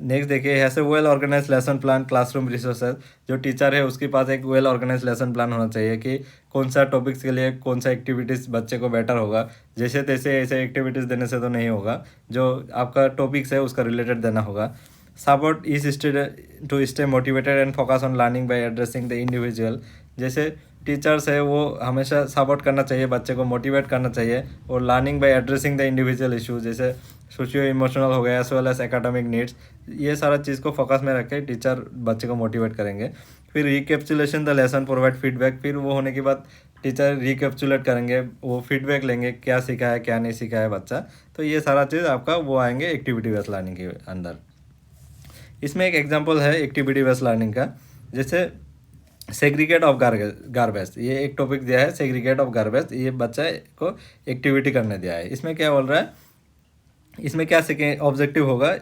नेक्स्ट देखिए, ऐसे well organise lesson plan classroom resources. जो टीचर है उसके पास एक वेल ऑर्गेनाइज लेसन प्लान होना चाहिए कि कौन सा टॉपिक्स के लिए कौन सा एक्टिविटीज़ बच्चे को बेटर होगा। जैसे तैसे ऐसे एक्टिविटीज़ देने से तो नहीं होगा, जो आपका टॉपिक्स है उसका रिलेटेड देना होगा। Support is student to stay motivated and focus on learning by addressing the individual. जैसे टीचर्स है वो हमेशा सपोर्ट करना चाहिए, बच्चे को मोटिवेट करना चाहिए। और learning by addressing the individual issue, जैसे सोशियो इमोशनल हो गया as well as academic needs, ये सारा चीज़ को फोकस में रख के टीचर बच्चे को मोटिवेट करेंगे। फिर रिकैप्चुलेशन द लेसन, प्रोवाइड फीडबैक। फिर वो होने के बाद टीचर रिकैप्चुलेट करेंगे, वो फीडबैक लेंगे क्या सीखा है क्या नहीं सीखा है बच्चा। तो ये सारा चीज़ आपका वो आएंगे एक्टिविटी बेस्ड लर्निंग के अंदर। इसमें एक एग्जांपल है एक्टिविटी बेस्ड लर्निंग का, जैसे सेग्रीगेट ऑफ गार्बेज। ये एक टॉपिक दिया है सेग्रीगेट ऑफ गार्बेज, ये बच्चा को एक्टिविटी करने दिया है। इसमें क्या बोल रहा है, इसमें क्या सीखें, ऑब्जेक्टिव होगा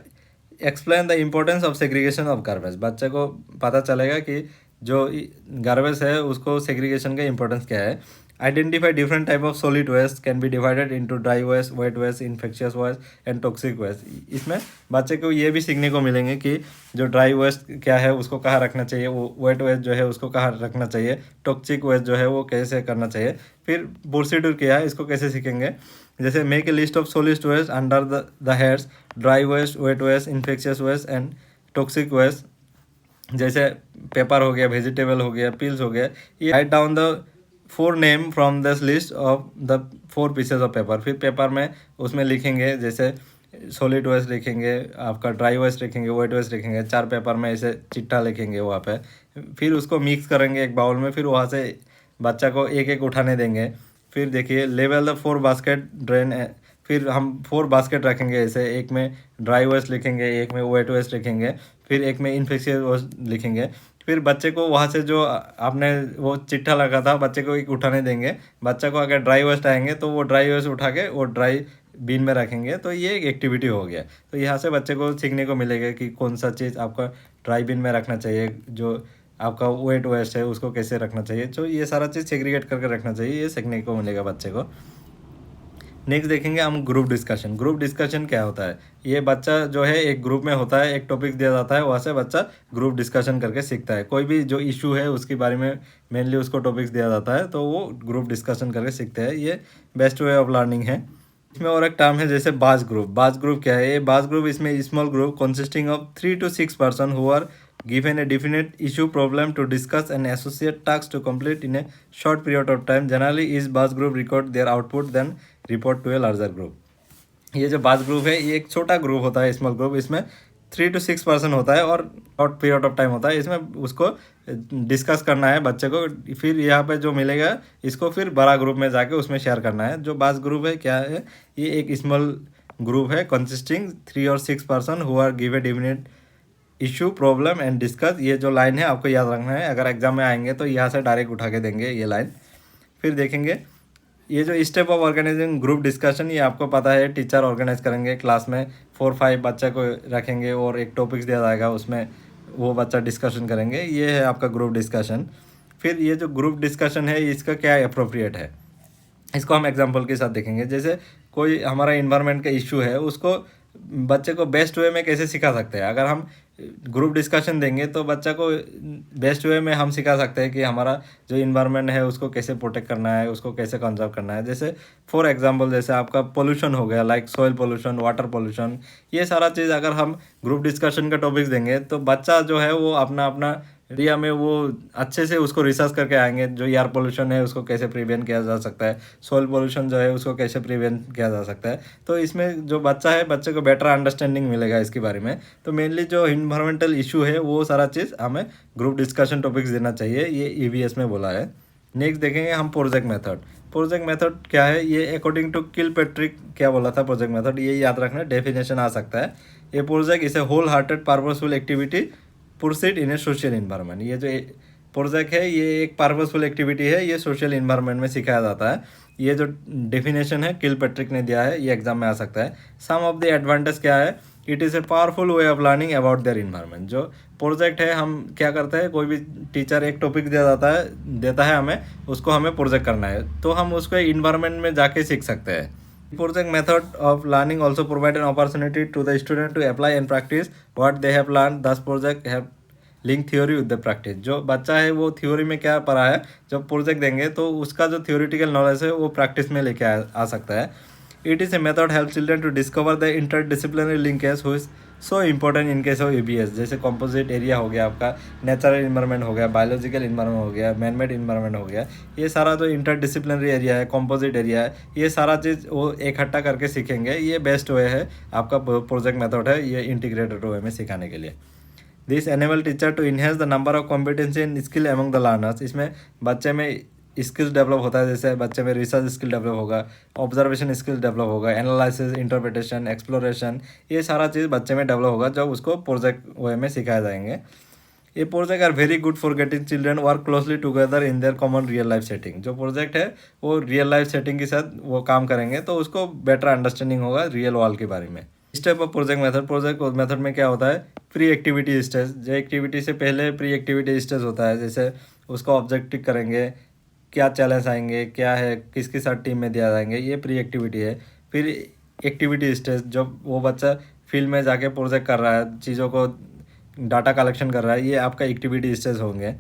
explain the importance of segregation of garbage. बच्चे को पता चलेगा कि जो गार्बेज है उसको सेग्रीगेशन का इंपॉर्टेंस क्या है। Identify different type of solid waste can be divided into dry waste, wet waste, infectious waste and toxic waste. इसमें बच्चे को ये भी सीखने को मिलेंगे कि जो ड्राई वेस्ट क्या है उसको कहाँ रखना चाहिए, वो वेट वेस्ट जो है उसको कहाँ रखना चाहिए, टॉक्सिक वेस्ट जो है वो कैसे करना चाहिए। फिर प्रोसीड्यूर क्या है, इसको कैसे सीखेंगे। जैसे make a list of solid waste under the heads dry waste, wet waste, infectious waste and toxic waste. जैसे पेपर हो गया, वेजिटेबल हो गया, पिल्स हो गया। ये write down the 4 name from this list of the 4 pieces of paper. फिर paper में उसमें लिखेंगे, जैसे सॉलिड वेस्ट लिखेंगे, आपका ड्राई वेस्ट लिखेंगे, वेट वेस्ट लिखेंगे, 4 पेपर में ऐसे चिट्ठा लिखेंगे वहाँ पे। फिर उसको मिक्स करेंगे एक बाउल में, फिर वहाँ से बच्चा को एक एक उठाने देंगे। फिर देखिए लेवल द 4 बास्केट ड्रेन। फिर हम 4 बास्केट रखेंगे ऐसे, एक में ड्राई वेस्ट लिखेंगे, एक में वेट वेस्ट लिखेंगे, फिर एक में इन्फेक्शियस वेस्ट लिखेंगे। फिर बच्चे को वहाँ से जो आपने वो चिट्ठा लगा था बच्चे को एक उठाने देंगे। बच्चा को अगर ड्राई वेस्ट आएंगे तो वो ड्राई वेस्ट उठा के वो ड्राई बिन में रखेंगे। तो ये एक एक्टिविटी हो गया। तो यहाँ से बच्चे को सीखने को मिलेगा कि कौन सा चीज़ आपका ड्राई बिन में रखना चाहिए, जो आपका वेट वेस्ट है उसको कैसे रखना चाहिए। तो ये सारा चीज़ सेग्रीगेट करके रखना चाहिए, ये सीखने को मिलेगा बच्चे को। नेक्स्ट देखेंगे हम ग्रुप डिस्कशन। ग्रुप डिस्कशन क्या होता है, ये बच्चा जो है एक ग्रुप में होता है, एक टॉपिक दिया जाता है, वहाँ से बच्चा ग्रुप डिस्कशन करके सीखता है। कोई भी जो इशू है उसके बारे में मेनली उसको टॉपिक्स दिया जाता है, तो वो ग्रुप डिस्कशन करके सीखते हैं। ये बेस्ट वे ऑफ लर्निंग है। इसमें और एक टर्म है जैसे बाज ग्रुप। बाज ग्रुप क्या है, ये बाज ग्रुप इसमें small group consisting of 3 to 6 person who are given a definite issue problem to discuss and associate tasks to complete in a short period of time. Generally each batch group record their output then report to a larger group। ये जो batch group है ये एक छोटा group होता है, small group. इसमें 3 to 6 person होता है और शॉर्ट पीरियड ऑफ टाइम होता है। इसमें उसको डिस्कस करना है बच्चे को, फिर यहाँ पे जो मिलेगा इसको फिर बड़ा ग्रुप में जाके उसमें शेयर करना है। जो batch ग्रुप है क्या है, ये एक स्मॉल ग्रुप है consisting 3 or 6 person who are give a definite issue problem and discuss. ये जो लाइन है आपको याद रखना है, अगर एग्जाम में आएंगे तो यहाँ से डायरेक्ट उठा के देंगे ये लाइन। फिर देखेंगे ये जो step of organising group discussion, ये आपको पता है टीचर ऑर्गेनाइज करेंगे क्लास में, 4-5 बच्चे को रखेंगे और एक टॉपिक्स दिया जाएगा, उसमें वो बच्चा डिस्कशन करेंगे। ये है आपका ग्रुप डिस्कशन। फिर ये जो ग्रुप डिस्कशन है इसका क्या अप्रोप्रिएट है, इसको हम एग्जाम्पल के साथ देखेंगे। जैसे कोई हमारा इन्वायरमेंट का इशू है उसको बच्चे को बेस्ट वे में कैसे सिखा सकते हैं। अगर हम ग्रुप डिस्कशन देंगे तो बच्चा को बेस्ट वे में हम सिखा सकते हैं कि हमारा जो इन्वायरमेंट है उसको कैसे प्रोटेक्ट करना है, उसको कैसे कंजर्व करना है। जैसे फॉर एग्जांपल जैसे आपका पोल्यूशन हो गया, like soil pollution, water pollution, ये सारा चीज़ अगर हम ग्रुप डिस्कशन का टॉपिक्स देंगे तो बच्चा जो है वो अपना अपना एरिया में वो अच्छे से उसको रिसर्च करके आएंगे। जो एयर पोल्यूशन है उसको कैसे प्रिवेंट किया जा सकता है, सॉइल पोल्यूशन जो है उसको कैसे प्रिवेंट किया जा सकता है। तो इसमें जो बच्चा है बच्चे को बेटर अंडरस्टैंडिंग मिलेगा इसके बारे में। तो मेनली जो इन्वायरमेंटल इशू है वो सारा चीज़ हमें ग्रुप डिस्कशन टॉपिक्स देना चाहिए, ये ईवीएस में बोला है। नेक्स्ट देखेंगे हम प्रोजेक्ट मेथड। प्रोजेक्ट मेथड क्या है, ये अकॉर्डिंग टू किलपेट्रिक क्या बोला था प्रोजेक्ट मेथड, ये याद रखना, डेफिनेशन आ सकता है। ये प्रोजेक्ट इसे होल हार्टेड पर्पसफुल एक्टिविटी पुरसीड इन ए सोशल इन्वायरमेंट। ये जो प्रोजेक्ट है ये एक पर्पसफुल एक्टिविटी है, ये सोशल इन्वायरमेंट में सिखाया जाता है। ये जो डेफिनेशन है किलपेट्रिक ने दिया है, ये एग्जाम में आ सकता है। सम ऑफ द एडवांटेज क्या है, it is a powerful way of learning about their environment. जो प्रोजेक्ट है हम क्या करते हैं, कोई भी टीचर एक टॉपिक देता है हमें, उसको हमें प्रोजेक्ट करना है तो हम उसको इन्वायरमेंट में जाके सीख सकते हैं। Project method of learning also provide an opportunity to the student to apply and practice what they have learned. Thus project have link theory with the practice। जो बच्चा है वो थ्योरी में क्या पढ़ा है, जब प्रोजेक्ट देंगे तो उसका जो थियोरिटिकल नॉलेज है वो प्रैक्टिस में लेके आ सकता है। It is a method help children to discover the interdisciplinary linkage who is so important in case of EVS. जैसे कंपोजिट एरिया हो गया, आपका नेचुरल इन्वायरमेंट हो गया, बायोलॉजिकल इन्वायरमेंट हो गया, मैनमेड इन्वायरमेंट हो गया, ये सारा जो इंटरडिसिप्लिनरी एरिया है, कंपोजिट एरिया है, ये सारा चीज़ वो इकट्ठा करके सीखेंगे। ये बेस्ट वे है, आपका प्रोजेक्ट मेथड है ये इंटीग्रेटेड वे में सिखाने के लिए। This enable teacher to enhance the number of competency in skill among the learners. इसमें बच्चे में स्किल्स डेवलप होता है, जैसे बच्चे में रिसर्च स्किल डेवलप होगा, ऑब्जर्वेशन स्किल डेवलप होगा, एनालिसिस, इंटरप्रिटेशन, एक्सप्लोरेशन, ये सारा चीज़ बच्चे में डेवलप होगा जब उसको प्रोजेक्ट वे में सिखाए जाएंगे। ये project are very good for getting children work closely together in their common real life setting. जो प्रोजेक्ट है वो रियल लाइफ सेटिंग के साथ वो काम करेंगे तो उसको बेटर अंडरस्टैंडिंग होगा रियल वर्ल्ड के बारे में। स्टेप ऑफ प्रोजेक्ट मेथड में क्या होता है, प्री एक्टिविटी स्टेज। जो एक्टिविटी से पहले प्री एक्टिविटी स्टेज होता है, जैसे उसको ऑब्जेक्टिव करेंगे, क्या चैलेंज आएंगे, क्या है, किसके साथ टीम में दिया जाएंगे, ये प्री एक्टिविटी है। फिर एक्टिविटी स्टेज, जब वो बच्चा फील्ड में जाके प्रोजेक्ट कर रहा है, चीज़ों को डाटा कलेक्शन कर रहा है, ये आपका एक्टिविटी स्टेज होंगे।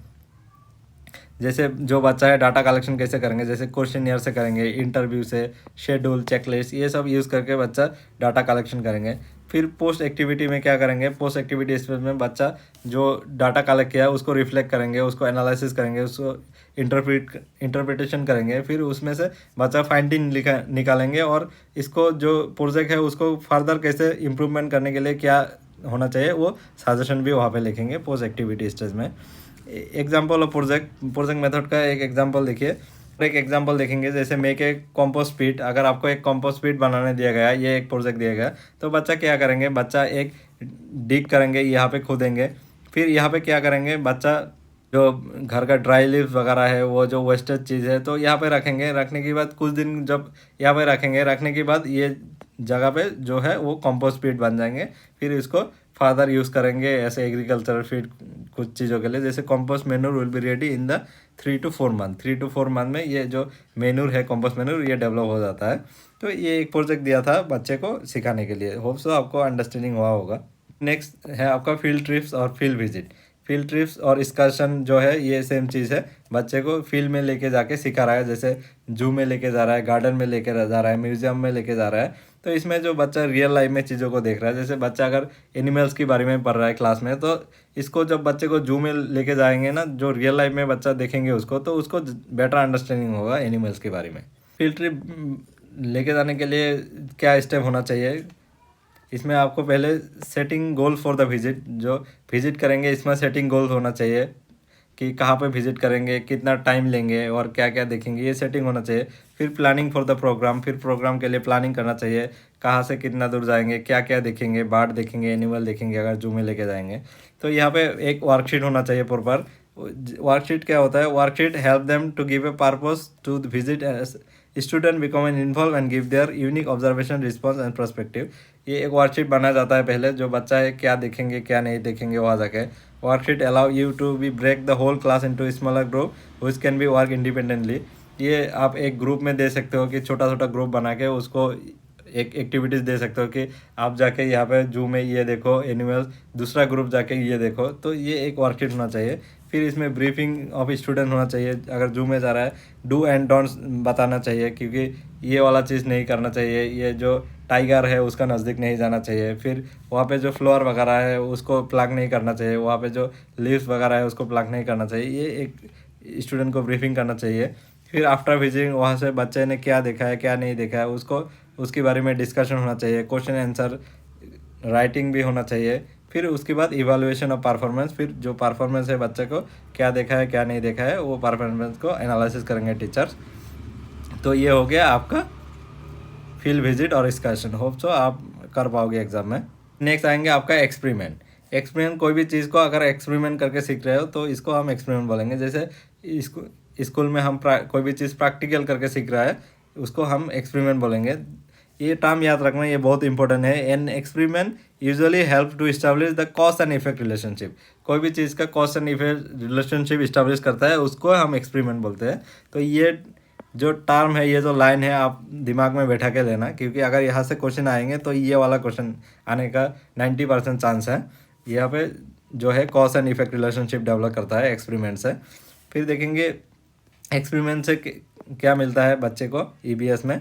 जैसे जो बच्चा है डाटा कलेक्शन कैसे करेंगे, जैसे क्वेश्चनियर से करेंगे, इंटरव्यू से, शेड्यूल, चेकलिस्ट, ये सब यूज़ करके बच्चा डाटा कलेक्शन करेंगे। फिर पोस्ट एक्टिविटी में क्या करेंगे, पोस्ट एक्टिविटी स्टेज में बच्चा जो डाटा कलेक्ट किया है उसको रिफ्लेक्ट करेंगे, उसको एनालिसिस करेंगे, उसको इंटरप्रिटेशन करेंगे। फिर उसमें से बच्चा फाइंडिंग निकालेंगे और इसको जो प्रोजेक्ट है उसको फर्दर कैसे इम्प्रूवमेंट करने के लिए क्या होना चाहिए वो सजेशन भी वहाँ पे लिखेंगे पोस्ट एक्टिविटी स्टेज में। एग्जाम्पल ऑफ प्रोजेक्ट मेथड का एक एग्जाम्पल देखिए, एक एग्जाम्पल देखेंगे। जैसे मेक ए कंपोस्ट पीट, अगर आपको एक कंपोस्ट पीट बनाने दिया गया, ये एक प्रोजेक्ट दिया गया, तो बच्चा क्या करेंगे, बच्चा एक डिग करेंगे, यहाँ पे खोदेंगे। फिर यहाँ पे क्या करेंगे, बच्चा जो घर का ड्राई लीव्स वगैरह है, वो जो वेस्टेज चीज़ है तो यहाँ पे रखेंगे। रखने के बाद कुछ दिन जब यहाँ पे रखेंगे, रखने के बाद ये जगह पे जो है वो कंपोस्ट पीट बन जाएंगे। फिर इसको फादर यूज़ करेंगे ऐसे एग्रीकल्चरल फीड कुछ चीज़ों के लिए। जैसे compost manure will be ready in the 3 to 4 month. 3 to 4 month में ये जो मेन्यूर है, कंपोस्ट मेन्यूर, ये डेवलप हो जाता है। तो ये एक प्रोजेक्ट दिया था बच्चे को सिखाने के लिए। होप सो आपको अंडरस्टैंडिंग हुआ होगा। नेक्स्ट है आपका फील्ड ट्रिप्स और फील्ड विजिट। फील्ड ट्रिप्स और एक्सकर्शन जो है ये सेम चीज़ है, बच्चे को फील्ड में लेके जाके सिखा रहा है। जैसे जू में लेके जा रहा है, गार्डन में लेके जा रहा है, म्यूजियम में लेके जा रहा है। तो इसमें जो बच्चा रियल लाइफ में चीज़ों को देख रहा है, जैसे बच्चा अगर एनिमल्स के बारे में पढ़ रहा है क्लास में, तो इसको जब बच्चे को जू में लेके जाएंगे ना, जो रियल लाइफ में बच्चा देखेंगे उसको, तो उसको बेटर अंडरस्टैंडिंग होगा एनिमल्स के बारे में। फील्ड ट्रिप लेके जाने के लिए क्या स्टेप होना चाहिए, इसमें आपको पहले setting goal for the visit, जो विजिट करेंगे इसमें सेटिंग गोल होना चाहिए कि कहाँ पे विजिट करेंगे, कितना टाइम लेंगे और क्या क्या देखेंगे, ये सेटिंग होना चाहिए। फिर प्लानिंग फॉर द प्रोग्राम, फिर प्रोग्राम के लिए प्लानिंग करना चाहिए, कहाँ से कितना दूर जाएंगे, क्या क्या देखेंगे, बर्ड देखेंगे, एनिमल देखेंगे अगर जू में लेके जाएंगे। तो यहाँ पे एक वर्कशीट होना चाहिए प्रॉपर। वर्कशीट क्या होता है, worksheet help them to give a purpose to visit, student become an involve and give their unique observation, response and perspective. ये एक वर्कशीट बनाया जाता है पहले, जो बच्चा है क्या देखेंगे क्या नहीं देखेंगे वहाँ जाके। Worksheet allow you to be break the whole class into smaller group which can be work independently. ये आप एक ग्रुप में दे सकते हो कि छोटा छोटा ग्रुप बना के उसको एक एक्टिविटीज़ दे सकते हो कि आप जाके यहाँ पे जू में ये देखो एनिमल्स, दूसरा ग्रुप जाके ये देखो, तो ये एक वर्कशीट होना चाहिए। फिर इसमें ब्रीफिंग ऑफ स्टूडेंट होना चाहिए, अगर जू में जा रहा है डू एंड डोंट्स बताना चाहिए, क्योंकि ये वाला चीज़ नहीं करना चाहिए, ये जो टाइगर है उसका नज़दीक नहीं जाना चाहिए, फिर वहाँ पे जो फ्लोर वगैरह है उसको प्लग नहीं करना चाहिए, वहाँ पे जो लीव्स वगैरह है उसको प्लग नहीं करना चाहिए, ये एक स्टूडेंट को ब्रीफिंग करना चाहिए। फिर आफ्टर विजिटिंग वहाँ से बच्चे ने क्या देखा है क्या नहीं देखा है उसको, उसके बारे में डिस्कशन होना चाहिए, क्वेश्चन आंसर राइटिंग भी होना चाहिए। फिर उसके बाद इवैल्यूएशन ऑफ परफॉर्मेंस, फिर जो परफॉर्मेंस है बच्चे को क्या देखा है क्या नहीं देखा है वो परफॉर्मेंस को एनालिसिस करेंगे टीचर्स। तो ये हो गया आपका फील्ड विजिट और एक्सकर्शन। होप सो आप कर पाओगे एग्जाम में। नेक्स्ट आएंगे आपका एक्सपेरिमेंट। एक्सपेरिमेंट, कोई भी चीज़ को अगर एक्सपेरिमेंट करके सीख रहे हो तो इसको हम एक्सपेरिमेंट बोलेंगे। जैसे स्कूल में हम कोई भी चीज़ प्रैक्टिकल करके सीख रहा है उसको हम एक्सपेरिमेंट बोलेंगे। ये टर्म याद रखना, ये बहुत इंपॉर्टेंट है। An experiment usually help to establish the cause and effect relationship. कोई भी चीज़ का cause and effect relationship establish करता है उसको हम एक्सपेरिमेंट बोलते हैं। तो ये जो टर्म है, ये जो लाइन है, आप दिमाग में बैठा के लेना, क्योंकि अगर यहाँ से क्वेश्चन आएंगे तो ये वाला क्वेश्चन आने का 90% चांस है। यहाँ पे जो है cause and effect relationship develop करता है एक्सपेरिमेंट से। फिर देखेंगे एक्सपेरिमेंट से क्या मिलता है बच्चे को ईबीएस में।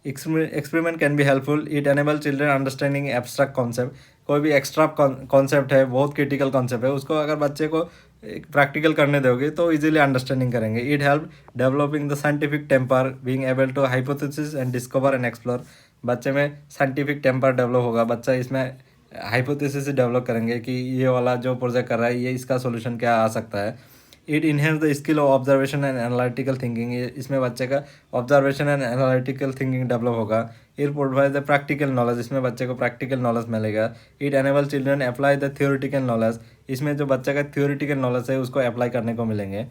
Experiment can be helpful, it enable children understanding abstract concept. कोई भी एक्स्ट्रा कॉन्सेप्ट है, बहुत क्रिटिकल कॉन्सेप्ट है, उसको अगर बच्चे को प्रैक्टिकल करने दोगे तो इजीली अंडरस्टैंडिंग करेंगे। It help developing the scientific temper, being able to hypothesis and discover and explore. बच्चे में साइंटिफिक टेम्पर डेवलप होगा, बच्चा इसमें हाइपोथेसिस डेवलप करेंगे कि ये वाला जो प्रोजेक्ट कर रहा है ये इसका सोल्यूशन क्या आ सकता है। It enhance the skill of observation and analytical thinking, इसमें बच्चे का observation and analytical thinking develop होगा। It provide the practical knowledge, इसमें बच्चे को प्रैक्टिकल नॉलेज मिलेगा। It enable children apply the theoretical knowledge, इसमें जो बच्चे का थ्योरेटिकल नॉलेज है उसको अप्लाई करने को मिलेंगे।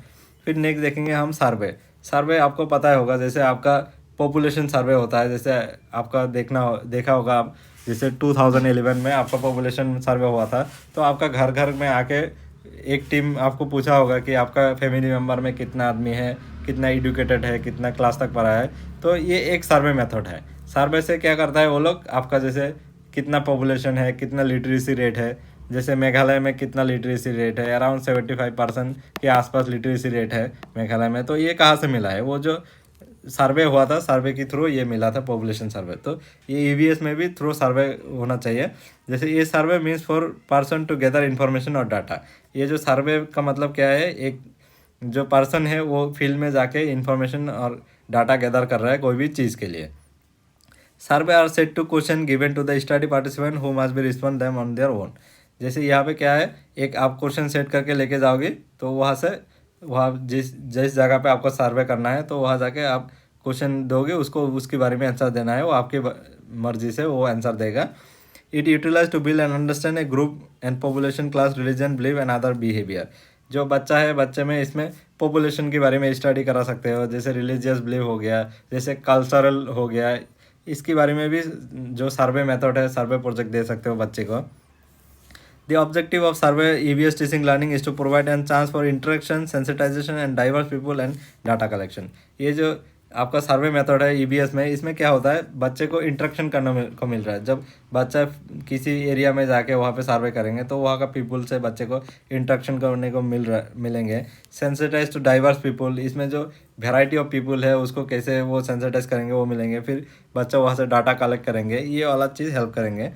फिर नेक्स्ट देखेंगे हम सर्वे। सर्वे आपको पता होगा, जैसे आपका पॉपुलेशन सर्वे होता है, जैसे आपका देखा होगा आप, जैसे 2011 में आपका पॉपुलेशन सर्वे हुआ था, तो आपका घर घर में आके एक टीम आपको पूछा होगा कि आपका फैमिली मेम्बर में कितना आदमी है, कितना एजुकेटेड है, कितना क्लास तक पढ़ा है। तो ये एक सर्वे मेथड है। सर्वे से क्या करता है वो लोग, आपका जैसे कितना पॉपुलेशन है, कितना लिटरेसी रेट है, जैसे मेघालय में कितना लिटरेसी रेट है, अराउंड 75% के आसपास लिटरेसी रेट है मेघालय में। तो ये कहाँ से मिला है, वो जो सर्वे हुआ था, सर्वे के थ्रू ये मिला था पॉपुलेशन सर्वे। तो ये ईवीएस में भी थ्रू सर्वे होना चाहिए। जैसे ये survey means for person to gather information और डाटा। ये जो सर्वे का मतलब क्या है, एक जो पर्सन है वो फील्ड में जाके इन्फॉर्मेशन और डाटा गैदर कर रहा है कोई भी चीज़ के लिए। Survey are set to question given to the study participant who must be respond them on their own. जैसे यहाँ पे क्या है, एक आप क्वेश्चन सेट करके लेके जाओगे, तो वहाँ से वहाँ जिस जगह पे आपको सर्वे करना है तो वहाँ जाके आप क्वेश्चन दोगे, उसको उसके बारे में आंसर देना है, वो आपकी मर्जी से वो आंसर देगा। It utilise to build and understand a group and population, class, religion, believe and other behaviour. जो बच्चा है, बच्चे में इसमें पॉपुलेशन के बारे में स्टडी करा सकते हो, जैसे रिलीजियस बिलीव हो गया, जैसे कल्चरल हो गया, इसके बारे में भी जो सर्वे मेथड है, सर्वे प्रोजेक्ट दे सकते हो बच्चे को। The objective of survey EVS teaching learning is to provide a chance for interaction, sensitization and diverse people and data collection। ये जो आपका सर्वे मेथड है ईबीएस में, इसमें क्या होता है, बच्चे को इंटरेक्शन करने को मिल रहा है। जब बच्चा किसी एरिया में जाके वहाँ पे सर्वे करेंगे तो वहाँ का पीपल से बच्चे को इंटरेक्शन करने को मिलेंगे। सेंसिटाइज टू डाइवर्स पीपल, इसमें जो वेराइटी ऑफ पीपल है उसको कैसे वो सेंसिटाइज करेंगे वो मिलेंगे। फिर बच्चा वहाँ से डाटा कलेक्ट करेंगे, ये वाला चीज़ हेल्प करेंगे।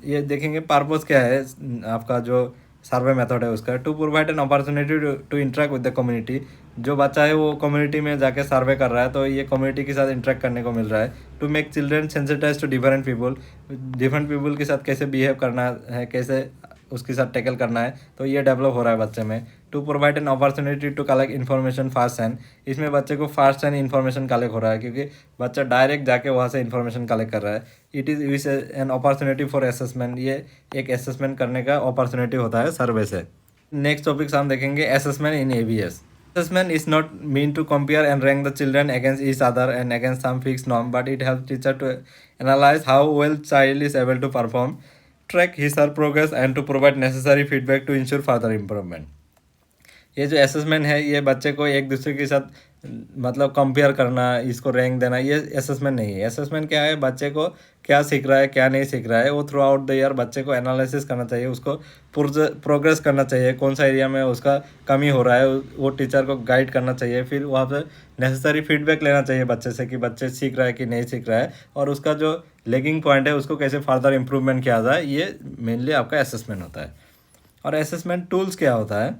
ये देखेंगे पर्पस क्या है आपका जो सर्वे मेथड है उसका, to provide an opportunity to interact with the community. जो बच्चा है वो कम्युनिटी में जाके सर्वे कर रहा है, तो ये कम्युनिटी के साथ इंटरेक्ट करने को मिल रहा है। To make children sensitise to different people के साथ कैसे बिहेव करना है, कैसे उसके साथ टैकल करना है, तो ये डेवलप हो रहा है बच्चे में। To provide an opportunity to collect information fast hand, इसमें बच्चे को फास्ट हैंड इन्फॉर्मेशन कलेक्ट हो रहा है, क्योंकि बच्चा डायरेक्ट जाके वहाँ से इन्फॉर्मेशन कलेक्ट कर रहा है। It is an opportunity for assessment, ये एक असेसमेंट करने का अपॉर्चुनिटी होता है सर्वे से। नेक्स्ट टॉपिक हम देखेंगे assessment in ABS. Assessment is not mean to compare and rank the children against each other and against some fixed norm, but it helps teacher to analyze how well child is able to perform, track his or progress, and to provide necessary feedback to ensure further improvement। ये जो assessment है, ये बच्चे को एक दूसरे के साथ मतलब कंपेयर करना, इसको रैंक देना, ये असेसमेंट नहीं है। असेसमेंट क्या है, बच्चे को क्या सीख रहा है क्या नहीं सीख रहा है वो थ्रू आउट द ईयर बच्चे को एनालिसिस करना चाहिए, उसको प्रोग्रेस करना चाहिए, कौन सा एरिया में उसका कमी हो रहा है वो टीचर को गाइड करना चाहिए। फिर वहाँ पे नेसेसरी फीडबैक लेना चाहिए बच्चे से कि बच्चे सीख रहा है कि नहीं सीख रहा है, और उसका जो लेगिंग पॉइंट है उसको कैसे फर्दर इम्प्रूवमेंट किया जाए, ये मेनली आपका असेसमेंट होता है। और असेसमेंट टूल्स क्या होता है,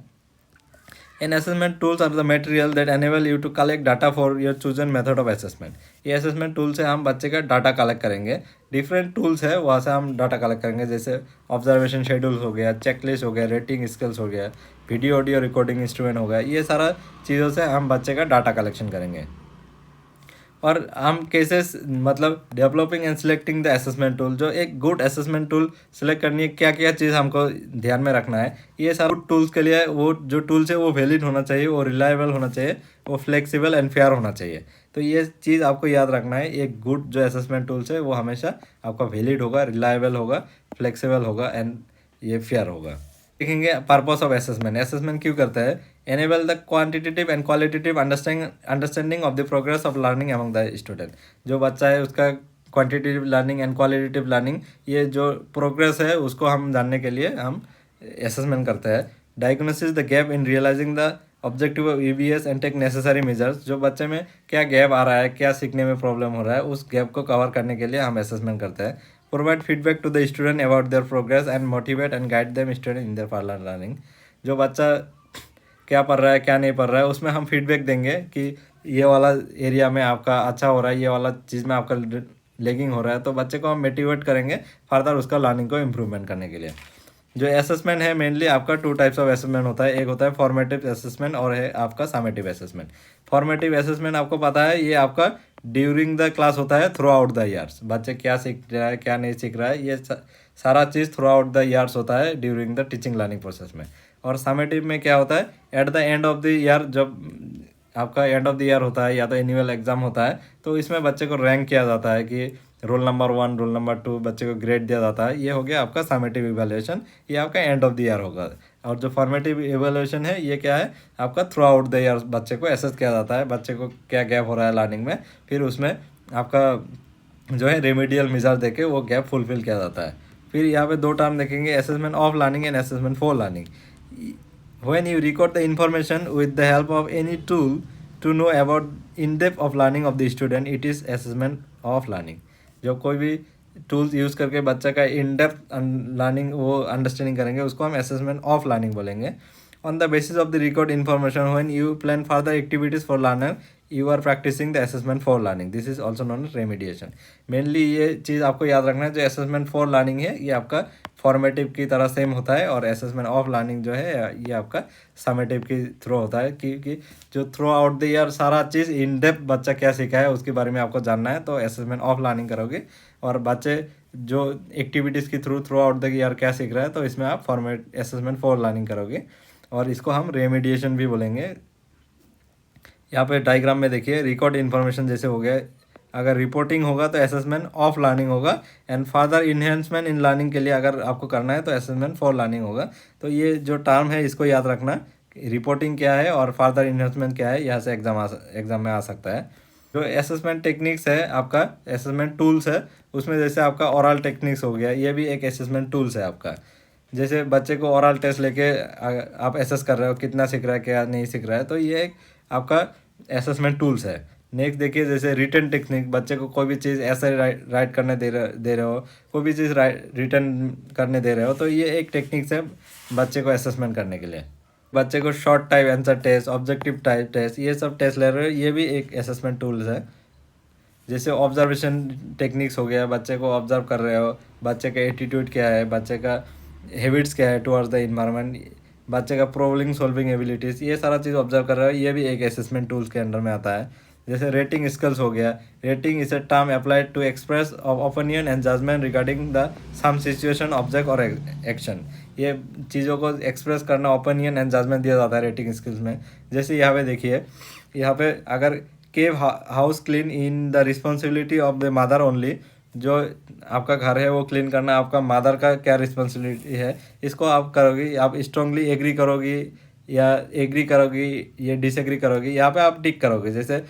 in assessment tools are the material that enable you to collect data for your chosen method of assessment. ये असेसमेंट टूल से हम बच्चे का डाटा कलेक्ट करेंगे, डिफरेंट टूल्स है वहाँ से हम डाटा कलेक्ट करेंगे, जैसे ऑब्जर्वेशन शेड्यूल्स हो गया, चेकलिस्ट हो गया, रेटिंग स्किल्स हो गया, वीडियो ऑडियो रिकॉर्डिंग इंस्ट्रूमेंट हो गया, ये सारा चीज़ों से हम बच्चे का डाटा कलेक्शन करेंगे। और हम कैसे मतलब developing and selecting the assessment tool, जो एक गुड असेसमेंट टूल सेलेक्ट करनी है, क्या क्या चीज़ हमको ध्यान में रखना है, ये सारे टूल्स के लिए वो जो टूल्स है वो वैलिड होना चाहिए, वो रिलायबल होना चाहिए, वो फ्लेक्सिबल एंड फेयर होना चाहिए। तो ये चीज़ आपको याद रखना है, एक गुड जो असेसमेंट टूल्स है वो हमेशा आपका वैलिड होगा, रिलायबल होगा, फ्लेक्सिबल होगा एंड ये फेयर होगा। देखेंगे पर्पस ऑफ असेसमेंट, असेसमेंट क्यों करता है, enable the quantitative and qualitative understanding of the progress of learning among the student. जो बच्चा है उसका quantitative learning and qualitative learning, ये जो प्रोग्रेस है उसको हम जानने के लिए हम असेसमेंट करते हैं। Diagnosis the gap in realising the objective of EBS and take necessary measures, जो बच्चे में क्या गैप आ रहा है, क्या सीखने में प्रॉब्लम हो रहा है, उस गैप को कवर करने के लिए हम असेसमेंट करते हैं। Provide feedback to the student about their progress and motivate and guide them student in their further learning. जो बच्चा क्या पढ़ रहा है क्या नहीं पढ़ रहा है उसमें हम फीडबैक देंगे कि ये वाला एरिया में आपका अच्छा हो रहा है, ये वाला चीज़ में आपका लेगिंग हो रहा है, तो बच्चे को हम मोटिवेट करेंगे फर्दर उसका लर्निंग को इम्प्रूवमेंट करने के लिए। जो असेसमेंट है मेनली आपका टू टाइप्स ऑफ असेसमेंट होता है, एक होता है फॉर्मेटिव असेसमेंट और है आपका समेटिव असेसमेंट। फॉर्मेटिव असेसमेंट आपको पता है ये आपका ड्यूरिंग द क्लास होता है, थ्रू आउट द ईयर्स बच्चे क्या सीख रहा है क्या नहीं सीख रहा है, ये सारा चीज़ थ्रू आउट द ईयर्स होता है during the teaching learning process में। और समेटिव में क्या होता है, at the end of the year, जब आपका एंड ऑफ द ईयर होता है या तो एनुअल एग्जाम होता है, तो इसमें बच्चे को रैंक किया जाता है कि रोल नंबर 1 रोल नंबर 2 बच्चे को ग्रेड दिया जाता है। ये हो गया आपका समेटिव इवैल्यूएशन, ये आपका एंड ऑफ द ईयर होगा। और जो फॉर्मेटिव इवैल्यूएशन है ये क्या है, आपका थ्रू आउट द ईयर बच्चे को एसेस किया जाता है, बच्चे को क्या गैप हो रहा है लर्निंग में, फिर उसमें आपका जो है रेमेडियल मेजर देके वो गैप फुलफिल किया जाता है। फिर यहाँ पे दो टर्म देखेंगे, assessment of learning and assessment for learning. When you record the information with the help of any tool to know about in-depth of learning of the student, it is assessment of learning। जब कोई भी tools use करके बच्चा का in depth learning वो understanding करेंगे उसको हम असेसमेंट ऑफ लर्निंग बोलेंगे। On the basis of the record information when you plan further activities for learner you are practising the assessment for learning, this is also known as remediation. Mainly ये चीज़ आपको याद रखना है, जो assessment for learning है ये आपका फॉर्मेटिव की तरह सेम होता है, और असेसमेंट ऑफ लर्निंग जो है ये आपका समेटिव की थ्रू होता है, क्योंकि जो थ्रू आउट द ईयर सारा चीज़ इन डेप्थ बच्चा क्या सीखा है उसके बारे में आपको जानना है, तो असेसमेंट ऑफ लर्निंग करोगे। और बच्चे जो एक्टिविटीज़ की थ्रू आउट द ईयर क्या सीख रहा है, तो इसमें आप फॉर्मेट असेसमेंट फॉर लर्निंग करोगे, और इसको हम रेमिडिएशन भी बोलेंगे। यहाँ पे डायग्राम में देखिए, रिकॉर्ड इन्फॉर्मेशन जैसे हो गया, अगर रिपोर्टिंग होगा तो असेसमेंट ऑफ लर्निंग होगा, and further enhancement in learning के लिए अगर आपको करना है तो असेसमेंट फॉर लर्निंग होगा। तो ये जो टर्म है इसको याद रखना, रिपोर्टिंग क्या है और फर्दर इन्हेंसमेंट क्या है, यहाँ से एग्जाम में आ सकता है। जो असेसमेंट टेक्निक्स है आपका, असेसमेंट टूल्स है, उसमें जैसे आपका ओरल टेक्निक्स हो गया, ये भी एक असेसमेंट टूल्स है आपका। जैसे बच्चे को ओरल टेस्ट लेके आप एसेस कर रहे हो कितना सीख रहा है क्या नहीं सीख रहा है, तो ये एक आपका असेसमेंट टूल्स है। नेक्स्ट देखिए, जैसे रिटर्न टेक्निक, बच्चे को कोई भी चीज़ ऐसे राइट करने दे रहे हो, कोई भी चीज़ रिटर्न करने दे रहे हो, तो ये एक टेक्निक्स है बच्चे को असेसमेंट करने के लिए। बच्चे को short type answer test, objective type test, ये सब टेस्ट ले रहे हो, ये भी एक असेसमेंट टूल्स है। जैसे ऑब्जर्वेशन टेक्निक्स हो गया, बच्चे को ऑब्जर्व कर रहे हो, बच्चे का एटीट्यूड क्या है, बच्चे का हैबिट्स क्या है टुवर्ड्स द इन्वायरमेंट, बच्चे का प्रॉब्लम सॉल्विंग एबिलिटीज़, ये सारा चीज़ ऑब्जर्व कर रहे हो, ये भी एक असेसमेंट टूल्स के अंडर में आता है। जैसे रेटिंग स्किल्स हो गया, rating is a term applied to express of opinion and judgement regarding the some situation object और एक्शन। ये चीज़ों को एक्सप्रेस करना, ओपिनियन एंड जजमेंट दिया जाता है रेटिंग स्किल्स में। जैसे यहाँ पे देखिए, यहाँ पे अगर केव house clean in the responsibility of the mother only, जो आपका घर है वो क्लीन करना आपका मदर का क्या रिस्पॉन्सिबिलिटी है, इसको आप करोगी, आप स्ट्रांगली एग्री करोगी या एग्री करोगी, ये डिसएग्री करोगी, यहाँ पे आप टिक करोगे। जैसे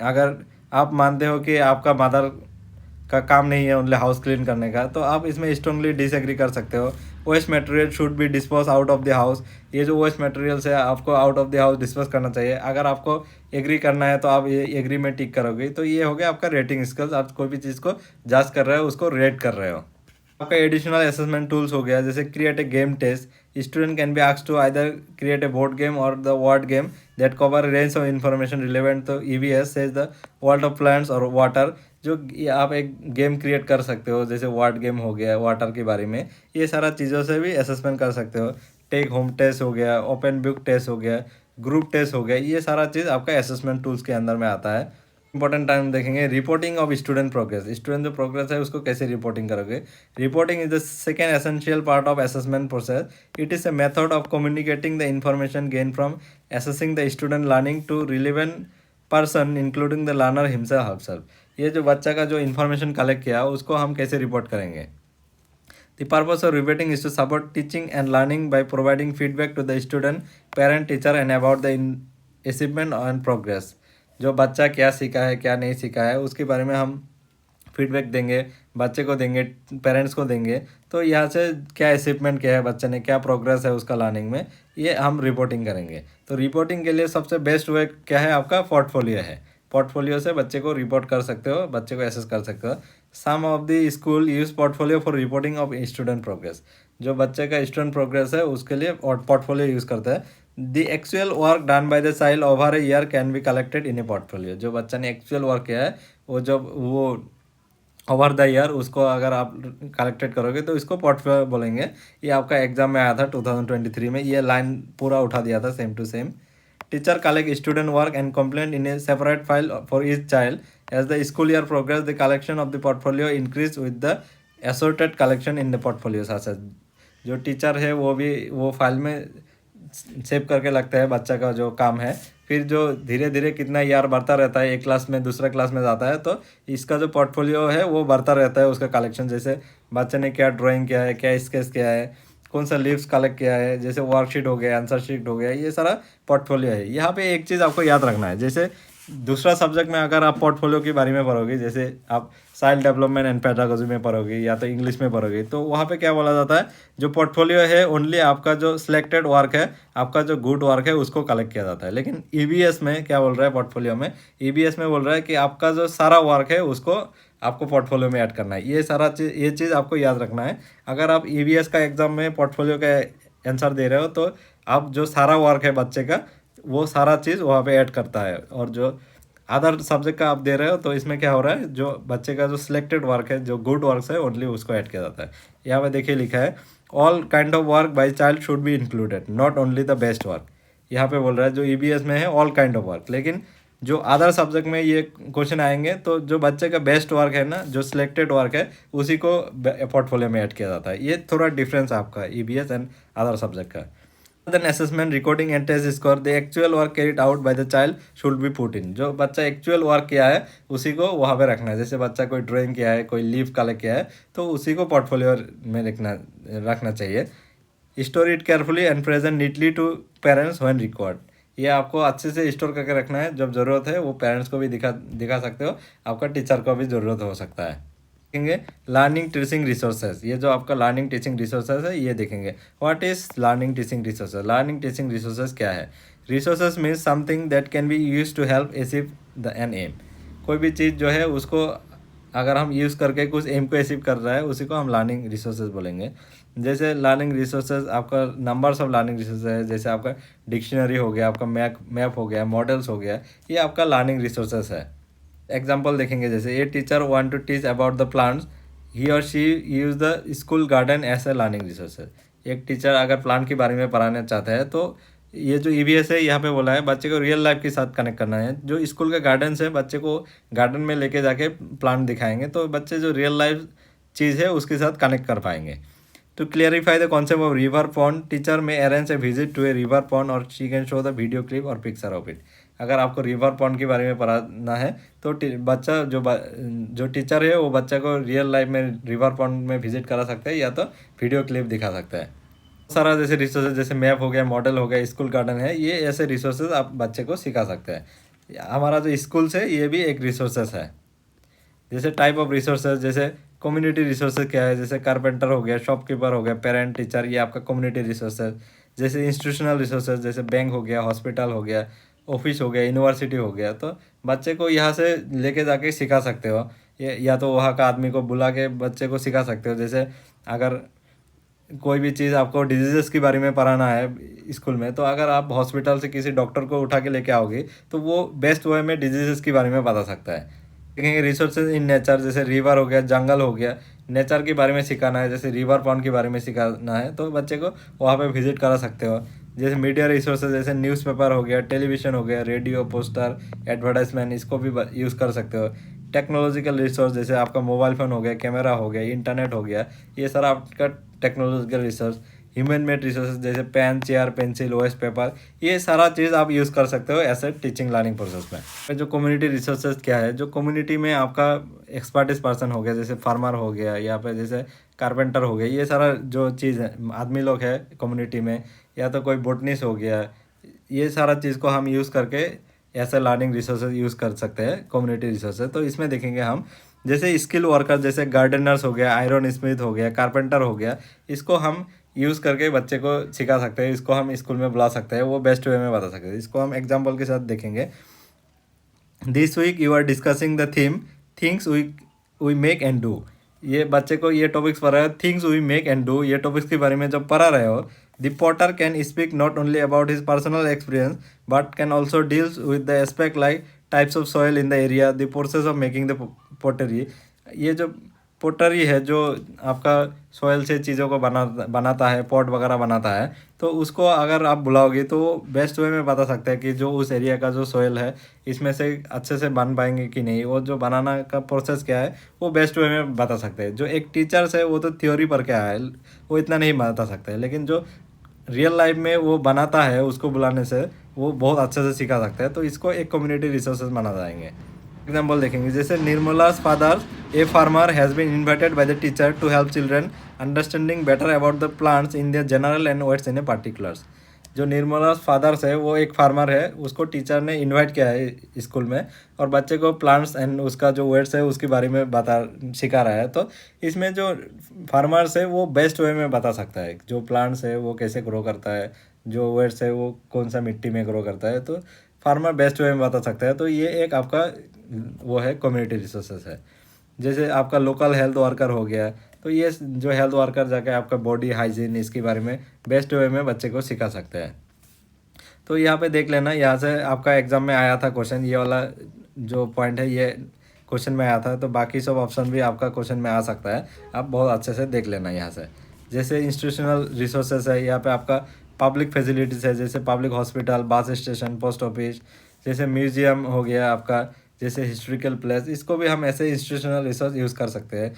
अगर आप मानते हो कि आपका मदर का काम नहीं है ओनली हाउस क्लीन करने का, तो आप इसमें स्ट्रांगली डिसएग्री कर सकते हो। Waste material should be dispose out of the house, ये जो वेस्ट मटेरियल्स है आपको out of the house dispose करना चाहिए। अगर आपको एग्री करना है तो आप ये एग्री में टिक करोगे। तो ये हो गया आपका रेटिंग स्किल्स, आप कोई भी चीज़ को जांच कर रहे हो, उसको रेट कर रहे हो। आपका एडिशनल असेसमेंट टूल्स हो गया, जैसे create a game test, student can be asked to either create a board game or the word game that cover range of information relevant to EVS such the world of plants और water. जो आप एक game create कर सकते हो, जैसे word game हो गया वाटर के बारे में, ये सारा चीज़ों से भी असेसमेंट कर सकते हो। टेक होम टेस्ट हो गया, ओपन बुक टेस्ट हो गया, ग्रुप टेस्ट हो गया, ये सारा चीज़ आपका असेसमेंट टूल्स के अंदर में आता है। इंपॉर्टेंट टाइम देखेंगे reporting of student progress, student जो प्रोग्रेस है उसको कैसे रिपोर्टिंग करोगे। Reporting is the second essential part of assessment process, it is a method of communicating the information gain from assessing the student learning to relevant person including the learner himself herself. ये जो बच्चा का जो information collect किया उसको हम कैसे report करेंगे। The purpose of reporting is to support teaching and learning by providing feedback to the student, parent, teacher and about the achievement and progress। जो बच्चा क्या सीखा है क्या नहीं सीखा है उसके बारे में हम फीडबैक देंगे, बच्चे को देंगे, पेरेंट्स को देंगे। तो यहाँ से क्या अचीवमेंट किया है बच्चे ने, क्या प्रोग्रेस है उसका लर्निंग में, ये हम रिपोर्टिंग करेंगे। तो रिपोर्टिंग के लिए सबसे बेस्ट वे क्या है, आपका पोर्टफोलियो है। पोर्टफोलियो से बच्चे को रिपोर्ट कर सकते हो, बच्चे को एसेस कर सकते हो। Some of the school use portfolio for reporting of student progress. जो बच्चे का स्टूडेंट प्रोग्रेस है उसके लिए पोर्टफोलियो यूज़ करता है। The actual work done by the child over a year can be collected in A portfolio. जो बच्चा ने एक्चुअल वर्क किया है वो ओवर द ईयर उसको अगर आप कलेक्टेड करोगे तो इसको पोर्टफोलियो बोलेंगे। ये आपका एग्जाम में आया था 2023 में, ये लाइन पूरा उठा दिया था same to same. Teacher collect student work and complaint in a separate file for each child. As the school year progress the collection of the portfolio increase with the assorted collection in the portfolio. साथ जो teacher है वो भी वो file में save करके लगता है बच्चा का जो काम है। फिर जो धीरे धीरे कितना ईयर बढ़ता रहता है, एक क्लास में दूसरा क्लास में जाता है, तो इसका जो पोर्टफोलियो है वो बढ़ता रहता है उसका कलेक्शन। जैसे बच्चे ने क्या ड्राइंग किया है, क्या स्केच किया है, कौन सा लीव्स कलेक्ट किया है, जैसे वर्कशीट हो गया, आंसर शीट हो गया, ये सारा पोर्टफोलियो है। यहाँ पे एक चीज़ आपको याद रखना है, जैसे दूसरा सब्जेक्ट में अगर आप पोर्टफोलियो के बारे में पढ़ोगे, जैसे आप चाइल्ड डेवलपमेंट एंड पेडागोजी में पढ़ोगे या तो इंग्लिश में पढ़ोगे, तो वहाँ पे क्या बोला जाता है, जो पोर्टफोलियो है ओनली आपका जो सिलेक्टेड वर्क है, आपका जो गुड वर्क है उसको कलेक्ट किया जाता है। लेकिन ईबीएस में क्या बोल रहा है, पोर्टफोलियो में ईबीएस में बोल रहा है कि आपका जो सारा वर्क है उसको आपको पोर्टफोलियो में ऐड करना है। ये चीज़ आपको याद रखना है। अगर आप ईबीएस का एग्ज़ाम में पोर्टफोलियो का आंसर दे रहे हो तो आप जो सारा वर्क है बच्चे का वो सारा चीज़ वहाँ पे ऐड करता है। और जो अदर सब्जेक्ट का आप दे रहे हो तो इसमें क्या हो रहा है, जो बच्चे का जो सिलेक्टेड वर्क है, जो गुड वर्क है, ओनली उसको ऐड किया जाता है। यहाँ पे देखिए लिखा है all kind of work by child should be included not only the best work. यहाँ पे बोल रहा है जो ईबीएस में है ऑल काइंड ऑफ वर्क, लेकिन जो अदर सब्जेक्ट में ये क्वेश्चन आएंगे तो जो बच्चे का बेस्ट वर्क है ना, जो सिलेक्टेड वर्क है, उसी को पोर्टफोलियो में ऐड किया जाता है। ये थोड़ा डिफरेंस आपका ईबीएस एंड अदर सब्जेक्ट का। Then assessment, recording and test score, the actual work carried out by the child should be put in। जो बच्चा एक्चुअल वर्क किया है उसी को वहाँ पे रखना है। जैसे बच्चा कोई ड्राइंग किया है, कोई लीव कलेक्ट किया है, तो उसी को पोर्टफोलियो में रखना चाहिए। Store it carefully and present neatly to parents when required. ये आपको अच्छे से स्टोर करके रखना है, जब ज़रूरत है वो पेरेंट्स को भी दिखा सकते हो, आपका टीचर को भी ज़रूरत हो सकता है। देखेंगे लर्निंग टीचिंग रिसोर्सेज, ये जो आपका लर्निंग टीचिंग रिसोर्सेज है ये देखेंगे। What is learning teaching resources, learning teaching resources क्या है। Resources means something that can be use to help achieve the an aim. कोई भी चीज़ जो है उसको अगर हम यूज़ करके कुछ एम को अचीव कर रहा है उसी को हम लर्निंग रिसोर्सेज बोलेंगे। जैसे लर्निंग रिसोर्सेज आपका नंबर्स ऑफ लर्निंग रिसोर्सेज है, जैसे आपका डिक्शनरी हो गया, आपका मैप हो गया, मॉडल्स हो गया, ये आपका लर्निंग रिसोर्सेज है। एग्जाम्पल देखेंगे, जैसे a teacher want to teach about the plants, he और she use the school garden as a learning resources. एक टीचर अगर प्लांट के बारे में पढ़ाना चाहता है तो ये जो ईवीएस है यहाँ पे बोला है बच्चे को रियल लाइफ के साथ कनेक्ट करना है। जो स्कूल का गार्डन है बच्चे को गार्डन में लेके जाके प्लांट दिखाएंगे तो बच्चे जो रियल लाइफ चीज़ है उसके साथ कनेक्ट कर पाएंगे। To clarify the concept of river pond, teacher may arrange a visit to a river pond और she can show the video clip और पिक्चर ऑफ इट। अगर आपको रिवर पॉन्ड के बारे में पढ़ाना है तो बच्चा जो टीचर है वो बच्चा को रियल लाइफ में रिवर पॉन्ड में विजिट करा सकता है या तो वीडियो क्लिप दिखा सकता है। सारा जैसे रिसोर्सेज जैसे मैप हो गया, मॉडल हो गया, स्कूल गार्डन है, ये ऐसे रिसोर्सेज आप बच्चे को सिखा सकते हैं। हमारा जो स्कूल्स है ये भी एक रिसोर्सेज है। जैसे टाइप ऑफ रिसोर्सेज, जैसे कम्युनिटी रिसोर्सेज क्या है, जैसे कारपेंटर हो गया, शॉपकीपर हो गया, पेरेंट टीचर, ये आपका कम्युनिटी रिसोर्सेज। जैसे इंस्टीट्यूशनल रिसोर्सेज, जैसे बैंक हो गया, हॉस्पिटल हो गया, ऑफिस हो गया, यूनिवर्सिटी हो गया। तो बच्चे को यहाँ से लेके जाके सिखा सकते हो, ये या तो वहाँ का आदमी को बुला के बच्चे को सिखा सकते हो। जैसे अगर कोई भी चीज़ आपको डिजीज़ के बारे में पढ़ाना है स्कूल में, तो अगर आप हॉस्पिटल से किसी डॉक्टर को उठा के लेके आओगे तो वो बेस्ट वे में डिजीज़ के बारे में बता सकता है। देखेंगे रिसोर्सेज इन नेचर, जैसे रिवर हो गया, जंगल हो गया, नेचर के बारे में सिखाना है, जैसे रिवर पॉन्ड के बारे में सिखाना है, तो बच्चे को वहाँ पे विजिट करा सकते हो। जैसे मीडिया रिसोर्सेज, जैसे न्यूज़पेपर हो गया, टेलीविज़न हो गया, रेडियो, पोस्टर, एडवर्टाइजमेंट, इसको भी यूज़ कर सकते हो। टेक्नोलॉजिकल रिसोर्स, जैसे आपका मोबाइल फ़ोन हो गया, कैमरा हो गया, इंटरनेट हो गया, ये सारा आपका technological resource. Human made resources, जैसे पेन, चेयर, पेंसिल, ओएस पेपर, ये सारा चीज़ आप यूज़ कर सकते हो ऐसे टीचिंग लर्निंग प्रोसेस में। जो कम्युनिटी रिसोर्सेज क्या है, जो कम्युनिटी में आपका एक्सपर्टिस पर्सन हो गया, जैसे फार्मर हो गया या फिर जैसे कारपेंटर हो गया, ये सारा जो चीज़ है आदमी लोग है कम्युनिटी में, या तो कोई बोटनिस्ट हो गया, ये सारा चीज़ को हम यूज़ करके ऐसे लर्निंग रिसोर्सेज यूज़ कर सकते हैं, कम्युनिटी रिसोर्सेज। तो इसमें देखेंगे हम जैसे स्किल वर्कर, जैसे गार्डनर्स हो गया, आयरन स्मिथ हो गया, कारपेंटर हो गया, इसको हम यूज़ करके बच्चे को सिखा सकते हैं, इसको हम स्कूल में बुला सकते हैं, वो बेस्ट वे में बता सकते हैं। इसको हम एग्जाम्पल के साथ देखेंगे। This week you are discussing the theme things we make and do. ये बच्चे को ये टॉपिक्स पढ़ा है, things we make and do, ये टॉपिक्स के बारे में जब पढ़ा रहे हो, the potter can speak not only about his personal experience but can also deals with the aspect like types of soil in the area, the process of making the pottery. ये जो पोटरी है, जो आपका सॉइल से चीज़ों को बनाता है, पॉट वगैरह बनाता है, तो उसको अगर आप बुलाओगे तो वो बेस्ट वे में बता सकते हैं कि जो उस एरिया का जो सॉइल है, इसमें से अच्छे से बन पाएंगे कि नहीं, वो जो बनाना का प्रोसेस क्या है वो बेस्ट वे में बता सकते हैं। जो एक टीचर्स है वो तो थ्योरी पर क्या है, वो इतना नहीं बता सकते, लेकिन जो रियल लाइफ में वो बनाता है, उसको बुलाने से वो बहुत अच्छे से सिखा सकता है। तो इसको एक कम्युनिटी रिसोर्सेज माना जाएंगे। एग्जाम्पल देखेंगे, जैसे Nirmala's father a farmer has been invited by the teacher to help children understanding better about the plants in the general and words in a particulars. जो निर्मला फादर्स है वो एक फार्मर है, उसको टीचर ने इनवाइट किया है स्कूल में, और बच्चे को प्लांट्स एंड उसका जो वर्ड्स है उसके बारे में सिखा रहा है। तो इसमें जो फार्मर्स है वो बेस्ट वे में बता सकता है, जो प्लांट्स है वो कैसे ग्रो करता है, जो वर्ड्स है वो कौन सा मिट्टी में ग्रो करता है, तो फार्मर बेस्ट वे में बता सकता है। तो ये एक आपका वो है कम्युनिटी रिसोर्सेस है। जैसे आपका लोकल हेल्थ वर्कर हो गया, तो ये जो हेल्थ वर्कर जाके आपका बॉडी हाइजीन इसके बारे में बेस्ट वे में बच्चे को सिखा सकते हैं। तो यहाँ पे देख लेना, यहाँ से आपका एग्ज़ाम में आया था क्वेश्चन, ये वाला जो पॉइंट है ये क्वेश्चन में आया था, तो बाकी सब ऑप्शन भी आपका क्वेश्चन में आ सकता है, आप बहुत अच्छे से देख लेना यहाँ से। जैसे इंस्टीट्यूशनल रिसोर्सेज है, यहाँ पे आपका पब्लिक फैसिलिटीज़ है, जैसे public hospital, bus station, post office, जैसे म्यूजियम हो गया आपका, जैसे हिस्ट्रिकल प्लेस, इसको भी हम ऐसे इंस्टीट्यूशनल रिसोर्स यूज़ कर सकते हैं।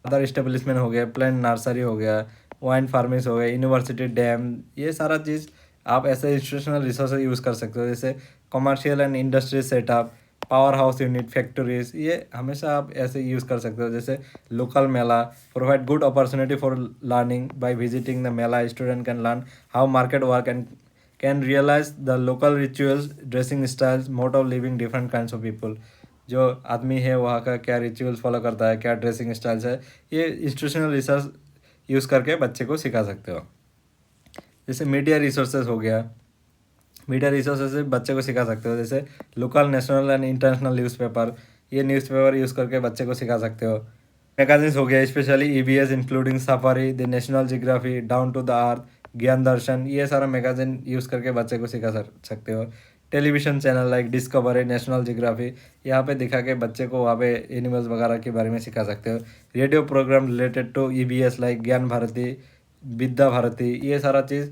अदर इस्टेब्लिशमेंट हो गया, प्लांट नर्सरी हो गया, वाइन फार्मिंग हो गया, यूनिवर्सिटी, डैम, ये सारा चीज़ आप ऐसे इंस्टीट्यूशनल रिसोर्स यूज़ कर सकते हो। जैसे commercial and industry setup, power house unit, factories, ये हमेशा आप ऐसे यूज़ कर सकते हो। जैसे local mela provide good opportunity for learning, by visiting the mela student can learn how market work and can realise the local rituals, dressing styles, mode of living different kinds of people. जो आदमी है वहाँ का क्या रिचुअल्स फॉलो करता है, क्या dressing styles है, ये इंस्टीट्यूशनल रिसर्च यूज़ करके बच्चे को सिखा सकते हो। जैसे मीडिया रिसोर्सेज हो गया, मीडिया रिसोर्सेज से बच्चे को सिखा सकते हो। जैसे local, national and international newspaper, ये न्यूज़पेपर यूज़ करके बच्चे को सिखा सकते हो। मैगजीन्स हो गया, specially EVS including Safari, the National Geography, Down to the Earth, Gyan Darshan, ये सारा मैगजीन यूज़ करके बच्चे को सिखा सकते हो। Television channel like discovery, national geography, यहाँ पे दिखा के बच्चे को वहाँ पे एनिमल्स वगैरह के बारे में सिखा सकते हो। Radio programme related to EVS like Gyan Bharati, Vidya Bharati, ये सारा चीज़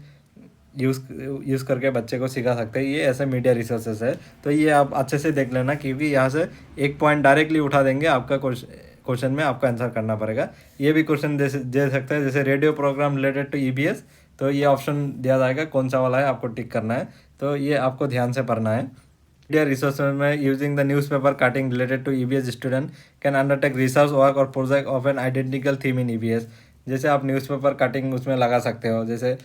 यूज़ करके बच्चे को सिखा सकते हैं। ये ऐसे मीडिया रिसोर्सेज है, तो ये आप अच्छे से देख लेना, क्योंकि यहाँ से एक पॉइंट डायरेक्टली उठा देंगे, आपका क्वेश्चन में आपको आंसर करना पड़ेगा। ये भी क्वेश्चन दे सकते हैं, जैसे radio programme related to EBS, तो ये ऑप्शन दिया जाएगा कौन सा वाला है आपको टिक करना है, तो ये आपको ध्यान से पढ़ना है। मीडिया रिसोर्सेज में using the newspaper cutting related to EVS, student can undertake research work और project of an identical theme in EVS. जैसे आप न्यूज़पेपर कटिंग उसमें लगा सकते हो, जैसे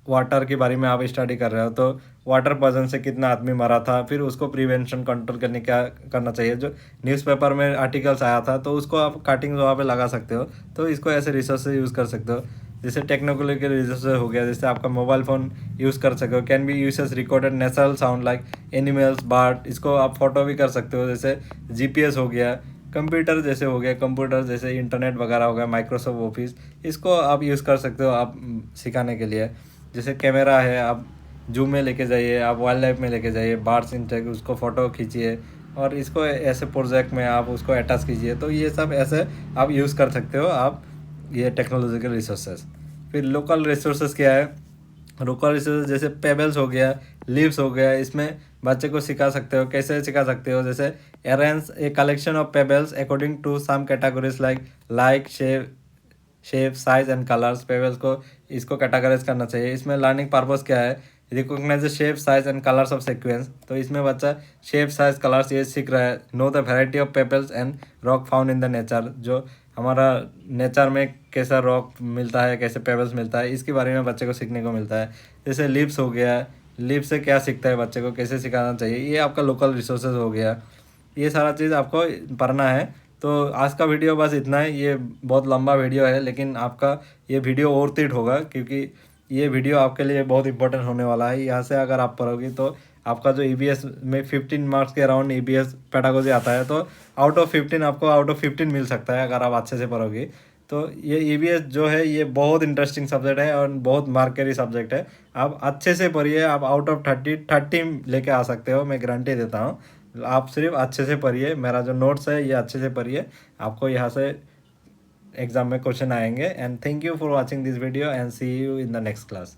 वाटर के बारे में आप स्टडी कर रहे हो तो वाटर पॉइजन से कितना आदमी मरा था, फिर उसको प्रिवेंशन कंट्रोल करने क्या करना चाहिए, जो न्यूज़पेपर में आर्टिकल्स आया था तो उसको आप काटिंग वहाँ पे लगा सकते हो। तो इसको ऐसे रिसोर्स यूज़ कर सकते हो। जैसे टेक्नोलॉजिकल रिसोर्स हो गया, जैसे आपका मोबाइल फ़ोन यूज़ कर सकते हो, can be use S recorded natural sound like animals bird, इसको आप फोटो भी कर सकते हो। जैसे जीपीएस हो गया, कंप्यूटर जैसे हो गया, कंप्यूटर जैसे इंटरनेट वगैरह हो गया, माइक्रोसॉफ्ट ऑफिस, इसको आप यूज़ कर सकते हो आप सिखाने के लिए। जैसे कैमरा है, आप जूम में लेके जाइए, आप वाइल्ड लाइफ में लेके जाइए, बर्ड्स इंटेक उसको फ़ोटो खींचिए और इसको ऐसे प्रोजेक्ट में आप उसको अटैच कीजिए। तो ये सब ऐसे आप यूज़ कर सकते हो आप ये टेक्नोलॉजिकल रिसोर्सेज। फिर लोकल रिसोर्सेज क्या है, लोकल रिसोर्सेज जैसे पेबल्स हो गया, लीव्स हो गया, इसमें बच्चे को सिखा सकते हो। कैसे सिखा सकते हो, जैसे arrange a collection of pebbles according to some categories like shape size and colours. Pebbles को इसको कैटेगराइज करना चाहिए। इसमें लर्निंग पर्पस क्या है, recognise the shape size and colours of sequence. तो इसमें बच्चा शेप साइज कलर्स ये सीख रहा है। Know the variety of pebbles and rock found in the nature, जो हमारा नेचर में कैसा रॉक मिलता है, कैसे पेबल्स मिलता है, इसके बारे में बच्चे को सीखने को मिलता है। जैसे लिप्स हो गया, लिप्स से क्या सीखता है, बच्चे को कैसे सिखाना चाहिए, ये आपका लोकल रिसोर्सेज हो गया। ये सारा चीज़ आपको पढ़ना है। तो आज का वीडियो बस इतना है। ये बहुत लंबा वीडियो है, लेकिन आपका ये वीडियो वर्थ इट होगा, क्योंकि ये वीडियो आपके लिए बहुत इंपॉर्टेंट होने वाला है। यहाँ से अगर आप पढ़ोगे तो आपका जो ईबीएस में 15 मार्क्स के अराउंड ईबीएस पेडागोजी आता है, तो आउट ऑफ 15 आपको आउट ऑफ 15 मिल सकता है अगर आप अच्छे से पढ़ोगे। तो ये ईबीएस जो है ये बहुत इंटरेस्टिंग सब्जेक्ट है और बहुत मार्केरी सब्जेक्ट है। आप अच्छे से पढ़िए, आप आउट ऑफ 30 लेके आ सकते हो, मैं गारंटी देता हूँ। आप सिर्फ अच्छे से पढ़िए, मेरा जो नोट्स है ये अच्छे से पढ़िए, आपको यहाँ से एग्ज़ाम में क्वेश्चन आएंगे। And thank you for watching this video and see you in the next class.